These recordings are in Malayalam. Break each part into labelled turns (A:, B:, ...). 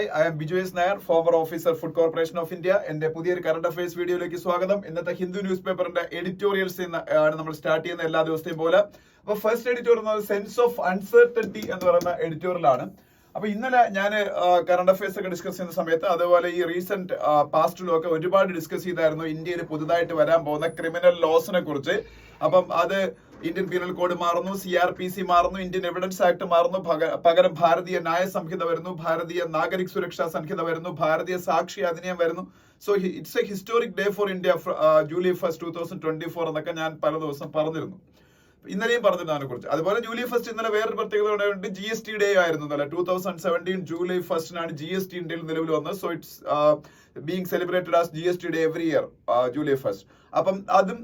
A: I am Biju S. Nair, former officer, Food Corporation of India. എന്റെ പുതിയൊരു കറണ്ട് അഫയേഴ്സ് വീഡിയോയിലേക്ക് സ്വാഗതം. ഇന്നത്തെ ഹിന്ദു ന്യൂസ് പേപ്പറിന്റെ എഡിറ്റോറിയൽസ് ആണ് നമ്മൾ സ്റ്റാർട്ട് ചെയ്യുന്ന എല്ലാ ദിവസത്തെയും പോലെ. അപ്പൊ first editorial sense of uncertainty എന്ന് പറയുന്ന എഡിറ്റോറിയലാണ്. അപ്പൊ ഇന്നലെ ഞാൻ കറണ്ട് അഫയേഴ്സ് ഒക്കെ ഡിസ്കസ് ചെയ്യുന്ന സമയത്ത് അതുപോലെ ഈ റീസെന്റ് പാസ്റ്റിലും ഒക്കെ ഒരുപാട് ഡിസ്കസ് ചെയ്തായിരുന്നു ഇന്ത്യയിൽ പുതുതായിട്ട് വരാൻ പോകുന്ന ക്രിമിനൽ ലോസിനെ കുറിച്ച്. അപ്പം അത് ഇന്ത്യൻ പീനൽ കോഡ് മാറുന്നു, CRPC മാറുന്നു, ഇന്ത്യൻ എവിഡൻസ് ആക്ട് മാറുന്നു, പകരം ഭാരതീയ ന്യായ സംഹിത വരുന്നു, ഭാരതീയ നാഗരിക് സുരക്ഷാ സംഹിത വരുന്നു, ഭാരതീയ സാക്ഷി അധിനിയം വരുന്നു. So it's A historic day for India, July 1, 2024 എന്നൊക്കെ ഞാൻ പല ദിവസം പറഞ്ഞിരുന്നു. ഇന്നലെയും പറഞ്ഞിരുന്നു അതിനെ കുറിച്ച്. അതുപോലെ ജൂലൈ 1 ഇന്നലെ വേറൊരു പ്രത്യേകത ഉണ്ട്, GST ഡേ ആയിരുന്നു ഇന്നലെ. 2017 ജൂലൈ 1 GST ഇന്ത്യയിൽ നിലവിൽ വന്നത്. So it's being celebrated as GST day every year, July 1. അപ്പം അതും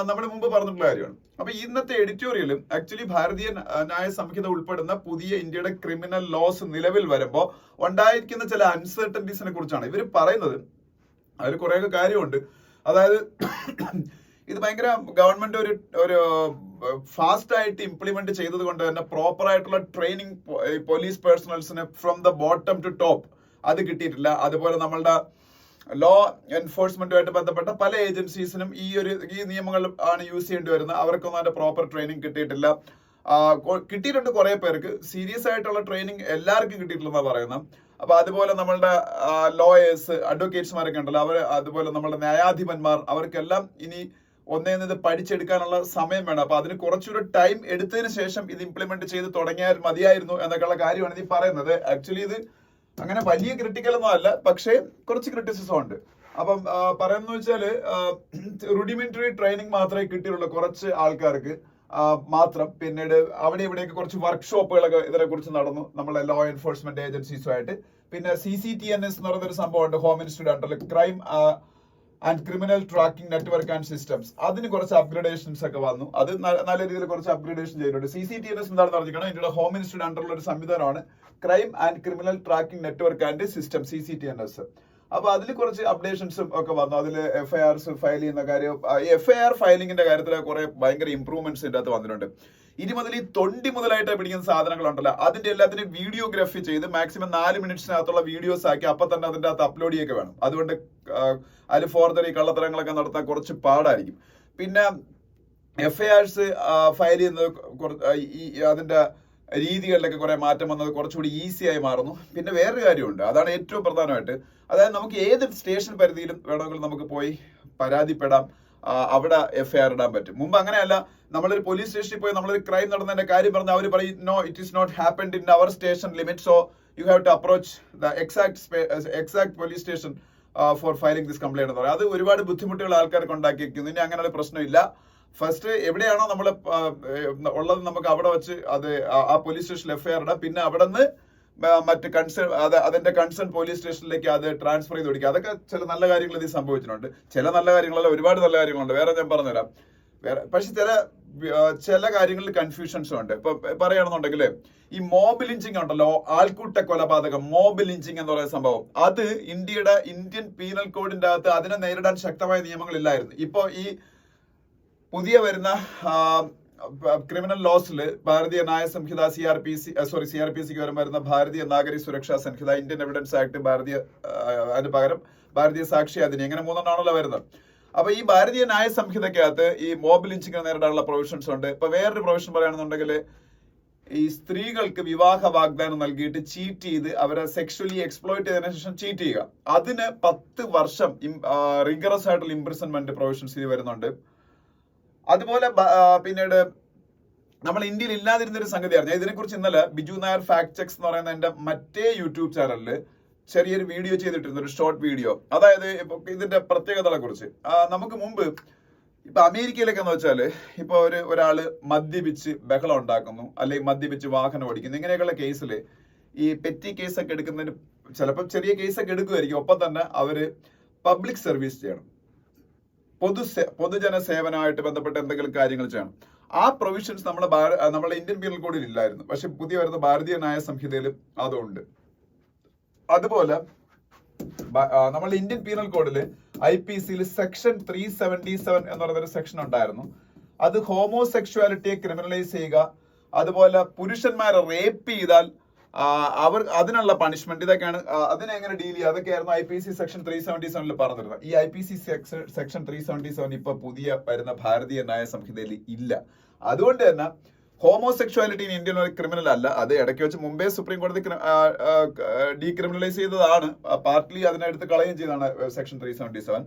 A: നമ്മൾ മുമ്പ് പറഞ്ഞിട്ടുള്ള കാര്യമാണ്. അപ്പൊ ഇന്നത്തെ എഡിറ്റോറിയലും ആക്ച്വലി ഭാരതീയ ന്യായ സംഹിത ഉൾപ്പെടുന്ന പുതിയ ഇന്ത്യയുടെ ക്രിമിനൽ ലോസ് നിലവിൽ വരുമ്പോൾ ഉണ്ടായിരിക്കുന്ന ചില അൺസർട്ടനിറ്റീസിനെ കുറിച്ചാണ് ഇവർ പറയുന്നത്. അതിൽ കുറേയൊക്കെ കാര്യമുണ്ട്. അതായത് ഇത് ഭയങ്കര ഗവൺമെന്റ് ഒരു ഫാസ്റ്റ് ആയിട്ട് ഇംപ്ലിമെന്റ് ചെയ്തത് കൊണ്ട് തന്നെ പ്രോപ്പർ ആയിട്ടുള്ള ട്രെയിനിങ് പോലീസ് പേഴ്സണൽസിന് from the bottom to top അത് കിട്ടിയിട്ടില്ല. അതുപോലെ നമ്മളുടെ ലോ എൻഫോഴ്സ്മെന്റുമായിട്ട് ബന്ധപ്പെട്ട പല ഏജൻസീസിനും ഈ നിയമങ്ങൾ ആണ് യൂസ് ചെയ്യേണ്ടി വരുന്നത്. അവർക്കൊന്നും അതിന്റെ പ്രോപ്പർ ട്രെയിനിങ് കിട്ടിയിട്ടില്ല. കിട്ടിയിട്ടുണ്ട് കുറെ പേർക്ക്, സീരിയസ് ആയിട്ടുള്ള ട്രെയിനിങ് എല്ലാവർക്കും കിട്ടിയിട്ടില്ലെന്നാണ് പറയുന്നത്. അപ്പൊ അതുപോലെ നമ്മളുടെ ലോയേഴ്സ്, അഡ്വക്കേറ്റ്സ്മാരൊക്കെ ഉണ്ടല്ലോ, അവർ അതുപോലെ നമ്മളുടെ ന്യായാധിപന്മാർ, അവർക്കെല്ലാം ഇനി ഒന്നേന്നത് പഠിച്ചെടുക്കാനുള്ള സമയം വേണം. അപ്പൊ അതിന് കുറച്ചുകൂടെ ടൈം എടുത്തതിന് ശേഷം ഇത് ഇംപ്ലിമെന്റ് ചെയ്ത് തുടങ്ങിയാൽ മതിയായിരുന്നു എന്നൊക്കെയുള്ള കാര്യമാണ് ഇത് പറയുന്നത്. ആക്ച്വലി ഇത് അങ്ങനെ വലിയ ക്രിട്ടിക്കൽ ഒന്നും അല്ല, പക്ഷേ കുറച്ച് ക്രിറ്റിസിസം ഉണ്ട്. അപ്പം പറയുന്നത് വെച്ചാല് റുഡിമെന്ററി ട്രെയിനിങ് മാത്രമേ കിട്ടിയുള്ളൂ കുറച്ച് ആൾക്കാർക്ക് മാത്രം. പിന്നീട് അവിടെ ഇവിടെയൊക്കെ കുറച്ച് വർക്ക്ഷോപ്പുകളൊക്കെ ഇതിനെ കുറിച്ച് നടന്നു നമ്മളെ ലോ എൻഫോഴ്സ്മെന്റ് ഏജൻസീസുമായിട്ട്. പിന്നെ CCTNS എന്ന് പറയുന്ന ഒരു സംഭവമുണ്ട്, ഹോം മിനിസ്റ്ററുടെ അണ്ടറിൽ, crime and criminal tracking network and systems. അതിന് കുറച്ച് അപ്ഗ്രഡേഷൻസ് ഒക്കെ വന്നു. അത് നല്ല രീതിയിൽ കുറച്ച് അപ്ഗ്രഡേഷൻ ചെയ്തിട്ടുണ്ട്. CCTNS എന്താണെന്ന് പറഞ്ഞിരിക്കണം, ഇന്ത്യയുടെ ഹോം മിനിസ്റ്ററുടെ അണ്ടറിലുള്ള ഒരു സംവിധാനമാണ് crime and criminal tracking network and system, CCTNS. അപ്പൊ അതിൽ കുറച്ച് അപ്ഡേഷൻസും ഒക്കെ വന്നു. അതിൽ FIRs ഫയൽ ചെയ്യുന്ന കാര്യം, FIR ഫയലിംഗിന്റെ കാര്യത്തിൽ കുറെ ഭയങ്കര ഇംപ്രൂവ്മെന്റ്സ് ഇതിന്റെ അകത്ത് വന്നിട്ടുണ്ട്. ഇനി മുതൽ ഈ തൊണ്ടി മുതലായിട്ട് പിടിക്കുന്ന സാധനങ്ങളുണ്ടല്ലോ, അതിന്റെ എല്ലാത്തിനും വീഡിയോഗ്രാഫി ചെയ്ത് മാക്സിമം 4 മിനിറ്റ്സിനകത്തുള്ള വീഡിയോസ് ആക്കി അപ്പൊ തന്നെ അതിന്റെ അകത്ത് അപ്ലോഡ് ചെയ്യൊക്കെ വേണം. അതുകൊണ്ട് അതിൽ ഫോർദർ ഈ കള്ളത്തരങ്ങളൊക്കെ നടത്താൻ കുറച്ച് പാടായിരിക്കും. പിന്നെ FIRs ഫയൽ ചെയ്യുന്നത് അതിന്റെ രീതികളിലൊക്കെ കുറെ മാറ്റം വന്നത് കുറച്ചുകൂടി ഈസി ആയി മാറുന്നു. പിന്നെ വേറൊരു കാര്യമുണ്ട്, അതാണ് ഏറ്റവും പ്രധാനമായിട്ട്. അതായത് നമുക്ക് ഏത് സ്റ്റേഷൻ പരിധിയിലും വേണമെങ്കിലും നമുക്ക് പോയി പരാതിപ്പെടാം, അവിടെ FIR ഇടാൻ പറ്റും. മുമ്പ് അങ്ങനെയല്ല, നമ്മളൊരു പോലീസ് സ്റ്റേഷനിൽ പോയി നമ്മളൊരു ക്രൈം നടന്നതിന്റെ കാര്യം പറഞ്ഞാൽ അവർ പറയും, no it is not happened in our station limit, so you have to approach the exact police station for filing this complaint എന്ന് പറയും. അത് ഒരുപാട് ബുദ്ധിമുട്ടുകൾ ആൾക്കാർക്ക് ഉണ്ടാക്കിയിരിക്കുന്നു. ഇനി അങ്ങനെയുള്ള പ്രശ്നമില്ല. ഫസ്റ്റ് എവിടെയാണോ നമ്മൾ ഉള്ളത് നമുക്ക് അവിടെ വെച്ച് അത് ആ പോലീസ് സ്റ്റേഷനിൽ FIR ഇടാം. പിന്നെ അവിടെ നിന്ന് മറ്റ് അതിന്റെ കൺസേൺ പോലീസ് സ്റ്റേഷനിലേക്ക് അത് ട്രാൻസ്ഫർ ചെയ്ത് കൊടുക്കുക. അതൊക്കെ ചില നല്ല കാര്യങ്ങൾ ഇതിൽ സംഭവിച്ചിട്ടുണ്ട്. ചില നല്ല കാര്യങ്ങളല്ല, ഒരുപാട് നല്ല കാര്യങ്ങളുണ്ട്. വേറെ ഞാൻ പറഞ്ഞുതരാം. പക്ഷെ ചില കാര്യങ്ങളിൽ കൺഫ്യൂഷൻസും ഉണ്ട്. ഇപ്പൊ പറയുകയാണെന്നുണ്ടെങ്കിൽ ഈ മോബ് ലിഞ്ചിങ് ഉണ്ടല്ലോ, ആൾക്കൂട്ട കൊലപാതകം, മോബ് ലിഞ്ചിങ് എന്ന് പറയുന്ന സംഭവം, അത് ഇന്ത്യൻ പീനൽ കോഡിന്റെ അകത്ത് അതിനെ നേരിടാൻ ശക്തമായ നിയമങ്ങളില്ലായിരുന്നു. ഇപ്പൊ ഈ പുതിയ വരുന്ന ക്രിമിനൽ ലോസിൽ ഭാരതീയ ന്യായ സംഹിത, CRPCക്ക് വരുന്ന ഭാരതീയ നാഗരിക് സുരക്ഷാ സംഹിത, ഇന്ത്യൻ എവിഡൻസ് ആക്ട്, അതിന് പകരം ഭാരതീയ സാക്ഷി അധിനിയം, ഇങ്ങനെ 3 എണ്ണമാണല്ലോ വരുന്നത്. അപ്പൊ ഈ ഭാരതീയ ന്യായ സംഹിതയ്ക്കകത്ത് ഈ മോബ് ലിഞ്ചിങ് നേരിടാനുള്ള പ്രൊവിഷൻസ് ഉണ്ട്. ഇപ്പൊ വേറൊരു പ്രൊവിഷൻ പറയുകയാണെന്നുണ്ടെങ്കിൽ ഈ സ്ത്രീകൾക്ക് വിവാഹ വാഗ്ദാനം നൽകിയിട്ട് ചീറ്റ് ചെയ്ത് അവരെ സെക്ഷലി എക്സ്പ്ലോയിറ്റ് ചെയ്തതിനു ശേഷം ചീറ്റ് ചെയ്യുക, അതിന് 10 വർഷം റിഗറസ് ആയിട്ടുള്ള ഇംപ്രിസൺമെന്റ് പ്രൊവിഷൻസ് ഇത് വരുന്നുണ്ട്. അതുപോലെ പിന്നീട് നമ്മൾ ഇന്ത്യയിൽ ഇല്ലാതിരുന്നൊരു സംഗതിയാണ്. ഇതിനെക്കുറിച്ച് ഇന്നലെ ബിജു നായർ ഫാക്ട് ചെക്സ് എന്ന് പറയുന്ന എന്റെ മറ്റേ യൂട്യൂബ് ചാനലിൽ ചെറിയൊരു വീഡിയോ ചെയ്തിട്ടിരുന്നു, ഒരു ഷോർട്ട് വീഡിയോ. അതായത് ഇപ്പൊ ഇതിന്റെ പ്രത്യേകതകളെ കുറിച്ച്. നമുക്ക് മുമ്പ് ഇപ്പൊ അമേരിക്കയിലൊക്കെ എന്ന് വെച്ചാല് ഇപ്പൊ ഒരാള് മദ്യപിച്ച് ബഹളം ഉണ്ടാക്കുന്നു, അല്ലെങ്കിൽ മദ്യപിച്ച് വാഹനം ഓടിക്കുന്നു, ഇങ്ങനെയൊക്കെയുള്ള കേസിൽ ഈ പെറ്റി കേസൊക്കെ എടുക്കുന്നതിന് ചിലപ്പോൾ ചെറിയ കേസൊക്കെ എടുക്കുമായിരിക്കും. ഒപ്പം തന്നെ അവര് പബ്ലിക് സർവീസ് ചെയ്യണം, പൊതുജന സേവനമായിട്ട് ബന്ധപ്പെട്ട എന്തെങ്കിലും കാര്യങ്ങൾ ചെയ്യണം. ആ പ്രൊവിഷൻസ് നമ്മളെ ഇന്ത്യൻ പീനൽ കോഡിൽ ഇല്ലായിരുന്നു. പക്ഷെ പുതിയ വരുന്ന ഭാരതീയ ന്യായ സംഹിതയിലും അതുണ്ട്. അതുപോലെ നമ്മളുടെ ഇന്ത്യൻ പീനൽ കോഡില് IPCയിൽ സെക്ഷൻ 377 എന്ന് പറയുന്ന ഒരു സെക്ഷൻ ഉണ്ടായിരുന്നു. അത് ഹോമോസെക്ഷുവാലിറ്റിയെ ക്രിമിനലൈസ് ചെയ്യുക, അതുപോലെ പുരുഷന്മാരെ റേപ്പ് ചെയ്താൽ അവർ അതിനുള്ള പണിഷ്മെന്റ് ഇതൊക്കെയാണ്. അതിനെ എങ്ങനെ ഡീൽ ചെയ്യുക അതൊക്കെയായിരുന്നു IPC സെക്ഷൻ 377 പറഞ്ഞിരുന്നത്. ഈ IPC സെക്ഷൻ 377 ഇപ്പൊ പുതിയ വരുന്ന ഭാരതീയ ന്യായ സംഹിതയിൽ ഇല്ല. അതുകൊണ്ട് തന്നെ ഹോമോസെക്ഷുവാലിറ്റി ഇൻ ഇന്ത്യൻ ഒരു ക്രിമിനൽ അല്ല. അത് ഇടയ്ക്ക് വെച്ച് മുമ്പേ സുപ്രീം കോടതി ഡീക്രിമിനലൈസ് ചെയ്തതാണ്, പാർട്ട്ലി അതിനെടുത്ത് കളയുകയും ചെയ്തതാണ് സെക്ഷൻ 377.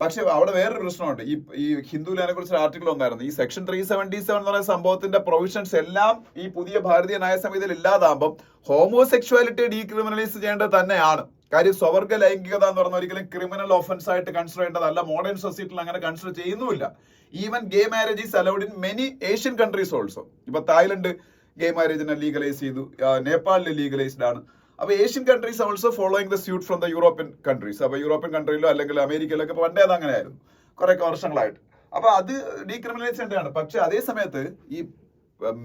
A: പക്ഷെ അവിടെ വേറൊരു പ്രശ്നമുണ്ട്. ഈ ഹിന്ദുവിനെ കുറിച്ച് ആർട്ടിക്കിൾ വന്നായിരുന്നു. ഈ സെക്ഷൻ 377 എന്ന് പറയുന്ന സംഭവത്തിന്റെ പ്രൊവിഷൻസ് എല്ലാം ഈ പുതിയ ഭാരതീയ ന്യായ സംഹിതയിൽ ഇല്ലാതാകുമ്പോൾ ഹോമോസെക്ഷുവാലിറ്റി ഡീക്രിമിനലൈസ് ചെയ്യേണ്ടത് തന്നെയാണ്. കാര്യം സ്വവർഗ ലൈംഗികത എന്ന് പറഞ്ഞ ഒരിക്കലും ക്രിമിനൽ ഒഫൻസ് ആയിട്ട് കൺസിഡർ ചെയ്യേണ്ടതല്ല. മോഡേൺ സൊസൈറ്റിയിൽ അങ്ങനെ കൺസിഡർ ചെയ്യുന്നുമില്ല. Even gay marriage is allowed in many Asian countries also. ഇപ്പൊ തായ്ലൻഡ് ഗേ മാരേജിനെ ലീഗലൈസ് ചെയ്തു, നേപ്പാളിൽ ലീഗലൈസ്ഡ് ആണ്. അപ്പൊ Asian countries also following the suit from the European countries. അപ്പൊ യൂറോപ്യൻ കൺട്രിയിലോ അല്ലെങ്കിൽ അമേരിക്കയിലൊക്കെ പണ്ടേ അത് അങ്ങനെ ആയിരുന്നു കുറെ വർഷങ്ങളായിട്ട്. അപ്പൊ അത് ഡീക്രിമിനലൈസ് ചെയ്യേണ്ടതാണ്. പക്ഷെ അതേ സമയത്ത് ഈ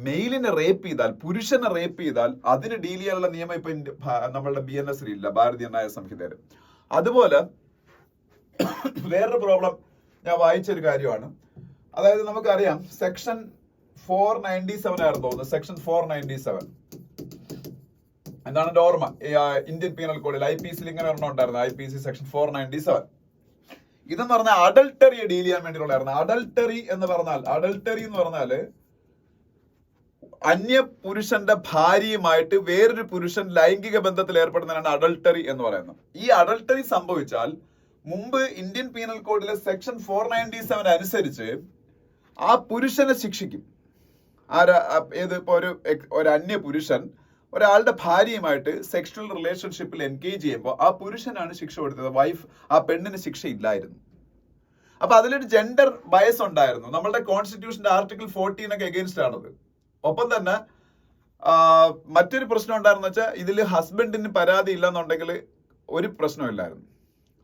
A: മെയിലിനെ റേപ്പ് ചെയ്താൽ, പുരുഷനെ റേപ്പ് ചെയ്താൽ അതിന് ഡീൽ ചെയ്യാനുള്ള നിയമം ഇപ്പൊ നമ്മളുടെ BNS ഇല്ല, ഭാരതീയ ന്യായ സംഹിതയിൽ. അതുപോലെ വേറൊരു പ്രോബ്ലം ഞാൻ വായിച്ചൊരു കാര്യമാണ്. അതായത് നമുക്കറിയാം സെക്ഷൻ 497 ആയിരുന്നു തോന്നുന്നത്. സെക്ഷൻ 497 എന്താണ് എന്റെ ഓർമ്മ, ഇന്ത്യൻ പീനൽ കോഡിൽ IPC ഇങ്ങനെ ഒരെണ്ണം ഉണ്ടായിരുന്നു, IPC സെക്ഷൻ 497. ഇതെന്ന് പറഞ്ഞാൽ അഡൾട്ടറിയെ ഡീൽ ചെയ്യാൻ വേണ്ടിയിട്ടുള്ളതായിരുന്നു. അഡൾട്ടറി എന്ന് പറഞ്ഞാല് അന്യ പുരുഷന്റെ ഭാര്യയുമായിട്ട് വേറൊരു പുരുഷൻ ലൈംഗിക ബന്ധത്തിൽ ഏർപ്പെടുന്നതാണ് അഡൾട്ടറി എന്ന് പറയുന്നത്. ഈ അഡൾട്ടറി സംഭവിച്ചാൽ മുമ്പ് ഇന്ത്യൻ പീനൽ കോഡിലെ സെക്ഷൻ 497 അനുസരിച്ച് ആ പുരുഷനെ ശിക്ഷിക്കും. ഇപ്പൊ ഒരു അന്യ പുരുഷൻ ഒരാളുടെ ഭാര്യയുമായിട്ട് സെക്ഷൽ റിലേഷൻഷിപ്പിൽ എൻഗേജ് ചെയ്യുമ്പോൾ ആ പുരുഷനാണ് ശിക്ഷ കൊടുത്തത്, വൈഫ്, ആ പെണ്ണിന് ശിക്ഷ ഇല്ലായിരുന്നു. അപ്പൊ അതിലൊരു ജെൻഡർ ബയസ് ഉണ്ടായിരുന്നു. നമ്മളുടെ കോൺസ്റ്റിറ്റ്യൂഷന്റെ ആർട്ടിക്കിൾ 14 ഒക്കെ എഗെയിൻസ്റ്റ് ആണത്. ഒപ്പം തന്നെ മറ്റൊരു പ്രശ്നം ഉണ്ടായിരുന്നു വെച്ചാൽ ഇതിൽ ഹസ്ബൻഡിന് പരാതി ഇല്ലെന്നുണ്ടെങ്കിൽ ഒരു പ്രശ്നമില്ലായിരുന്നു.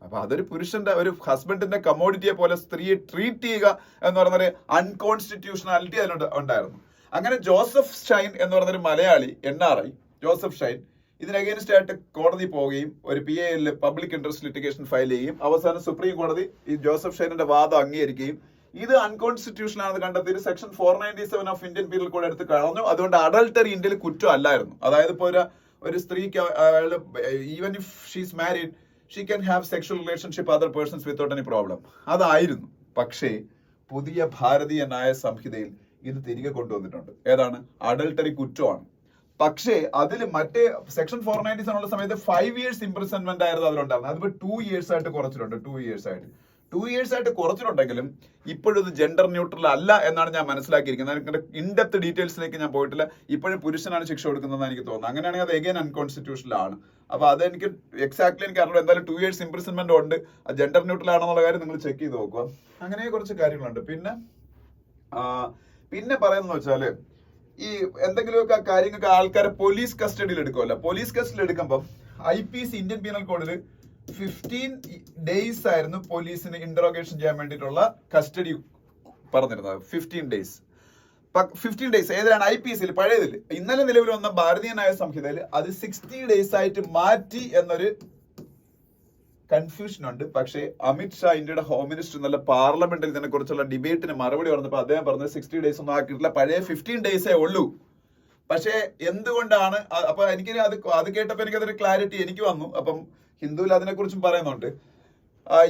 A: അപ്പൊ അതൊരു പുരുഷന്റെ, ഒരു ഹസ്ബൻഡിന്റെ കമോഡിറ്റിയെ പോലെ സ്ത്രീയെ ട്രീറ്റ് ചെയ്യുക എന്ന് പറയുന്നൊരു അൺകോൺസ്റ്റിറ്റ്യൂഷണാലിറ്റി അതിനുണ്ട് ഉണ്ടായിരുന്നു. അങ്ങനെ ജോസഫ് ഷൈൻ എന്ന് പറയുന്നൊരു മലയാളി NRI ജോസഫ് ഷൈൻ ഇതിന് അഗേൻസ്റ്റ് ആയിട്ട് കോടതി പോവുകയും ഒരു PAL public interest litigation file ചെയ്യുകയും അവസാനം സുപ്രീം കോടതി ഈ ജോസഫ് ഷൈനിന്റെ വാദം അംഗീകരിക്കുകയും ഇത് അൺകോൺസ്റ്റിറ്റ്യൂഷൻ ആണെന്ന് കണ്ടെത്തി section 497 of Indian penal code എടുത്ത് കളഞ്ഞു. അതുകൊണ്ട് അഡൾട്ടറി ഇന്ത്യയിൽ കുറ്റം അല്ലായിരുന്നു. അതായത് ഇപ്പൊ ഒരു സ്ത്രീക്ക് even if she's married she can have sexual relationship other persons without any problem, അതായിരുന്നു. പക്ഷേ പുതിയ ഭാരതീയ ന്യായ സംഹിതയിൽ ഇത് തിരികെ കൊണ്ടുവന്നിട്ടുണ്ട്. ഏതാണ്? അഡൾട്ടറി കുറ്റമാണ്. പക്ഷേ അതിൽ മറ്റേ സെക്ഷൻ 497 ഉള്ള സമയത്ത് 5 years ഇംപ്രിസൺമെന്റ് ആയിരുന്നു അതിലുണ്ടായിരുന്നത്. അതിപ്പോ 2 years ആയിട്ട് കുറച്ചിട്ടുണ്ട്. 2 years ആയിട്ട് കുറച്ചിട്ടുണ്ടെങ്കിലും ഇപ്പോഴും ഇത് ജെൻഡർ ന്യൂട്രൽ അല്ല എന്നാണ് ഞാൻ മനസ്സിലാക്കിയിരിക്കുന്നത്. ഇൻഡെപ്ത് ഡീറ്റെയിൽസിലേക്ക് ഞാൻ പോയിട്ടില്ല. ഇപ്പോഴും പുരുഷനാണ് ശിക്ഷ കൊടുക്കുന്നതെന്ന് എനിക്ക് തോന്നുന്നു. അങ്ങനെയാണെങ്കിൽ അത് എഗൈൻ അൺകോൺസ്റ്റിറ്റ്യൂഷണൽ ആണ്. അപ്പൊ അതെനിക്ക് എക്സാക്ട്ലി എനിക്ക് അറിയില്ല. എന്തായാലും 2 years ഇംപ്രിസൺമെന്റ് ഉണ്ട്. അത് ജെൻഡർ ന്യൂട്രൽ ആണെന്നുള്ള കാര്യം നിങ്ങൾ ചെക്ക് ചെയ്ത് നോക്കുക. അങ്ങനെ കുറച്ച് കാര്യങ്ങളുണ്ട്. പിന്നെ പറയുന്നത് വെച്ചാല് ഈ എന്തെങ്കിലുമൊക്കെ കാര്യങ്ങൾക്ക് ആൾക്കാരെ പോലീസ് കസ്റ്റഡിയിൽ എടുക്കുമല്ലോ. പോലീസ് കസ്റ്റഡിയിൽ എടുക്കുമ്പോൾ IPC ഇന്ത്യൻ പീനൽ കോഡിൽ 15 days ആയിരുന്നു പോലീസിന് ഇന്ററോഗേഷൻ ചെയ്യാൻ വേണ്ടിയിട്ടുള്ള കസ്റ്റഡി പറഞ്ഞിരുന്നത്. 15 days ഏതാണ് IPC പഴയതിൽ. ഇന്നലെ നിലവിൽ വന്ന ഭാരതീയ ന്യായ സംഹിതയിൽ അത് 60 days ആയിട്ട് മാറ്റി എന്നൊരു കൺഫ്യൂഷൻ ഉണ്ട്. പക്ഷേ അമിത് ഷാ ഇന്ത്യയുടെ ഹോം മിനിസ്റ്റർ എന്നുള്ള പാർലമെന്റിൽ ഇതിനെ കുറിച്ചുള്ള ഡിബേറ്റിന് മറുപടി പറഞ്ഞപ്പോൾ അദ്ദേഹം പറഞ്ഞത് 60 days ഒന്നും ആക്കിയിട്ടില്ല, പഴയ 15 days ഉള്ളൂ. പക്ഷേ എന്തുകൊണ്ടാണ്? അപ്പൊ എനിക്ക് അത് കേട്ടപ്പോൾ എനിക്കതൊരു ക്ലാരിറ്റി എനിക്ക് വന്നു. അപ്പം ഹിന്ദുവിൽ അതിനെക്കുറിച്ചും പറയുന്നുണ്ട്.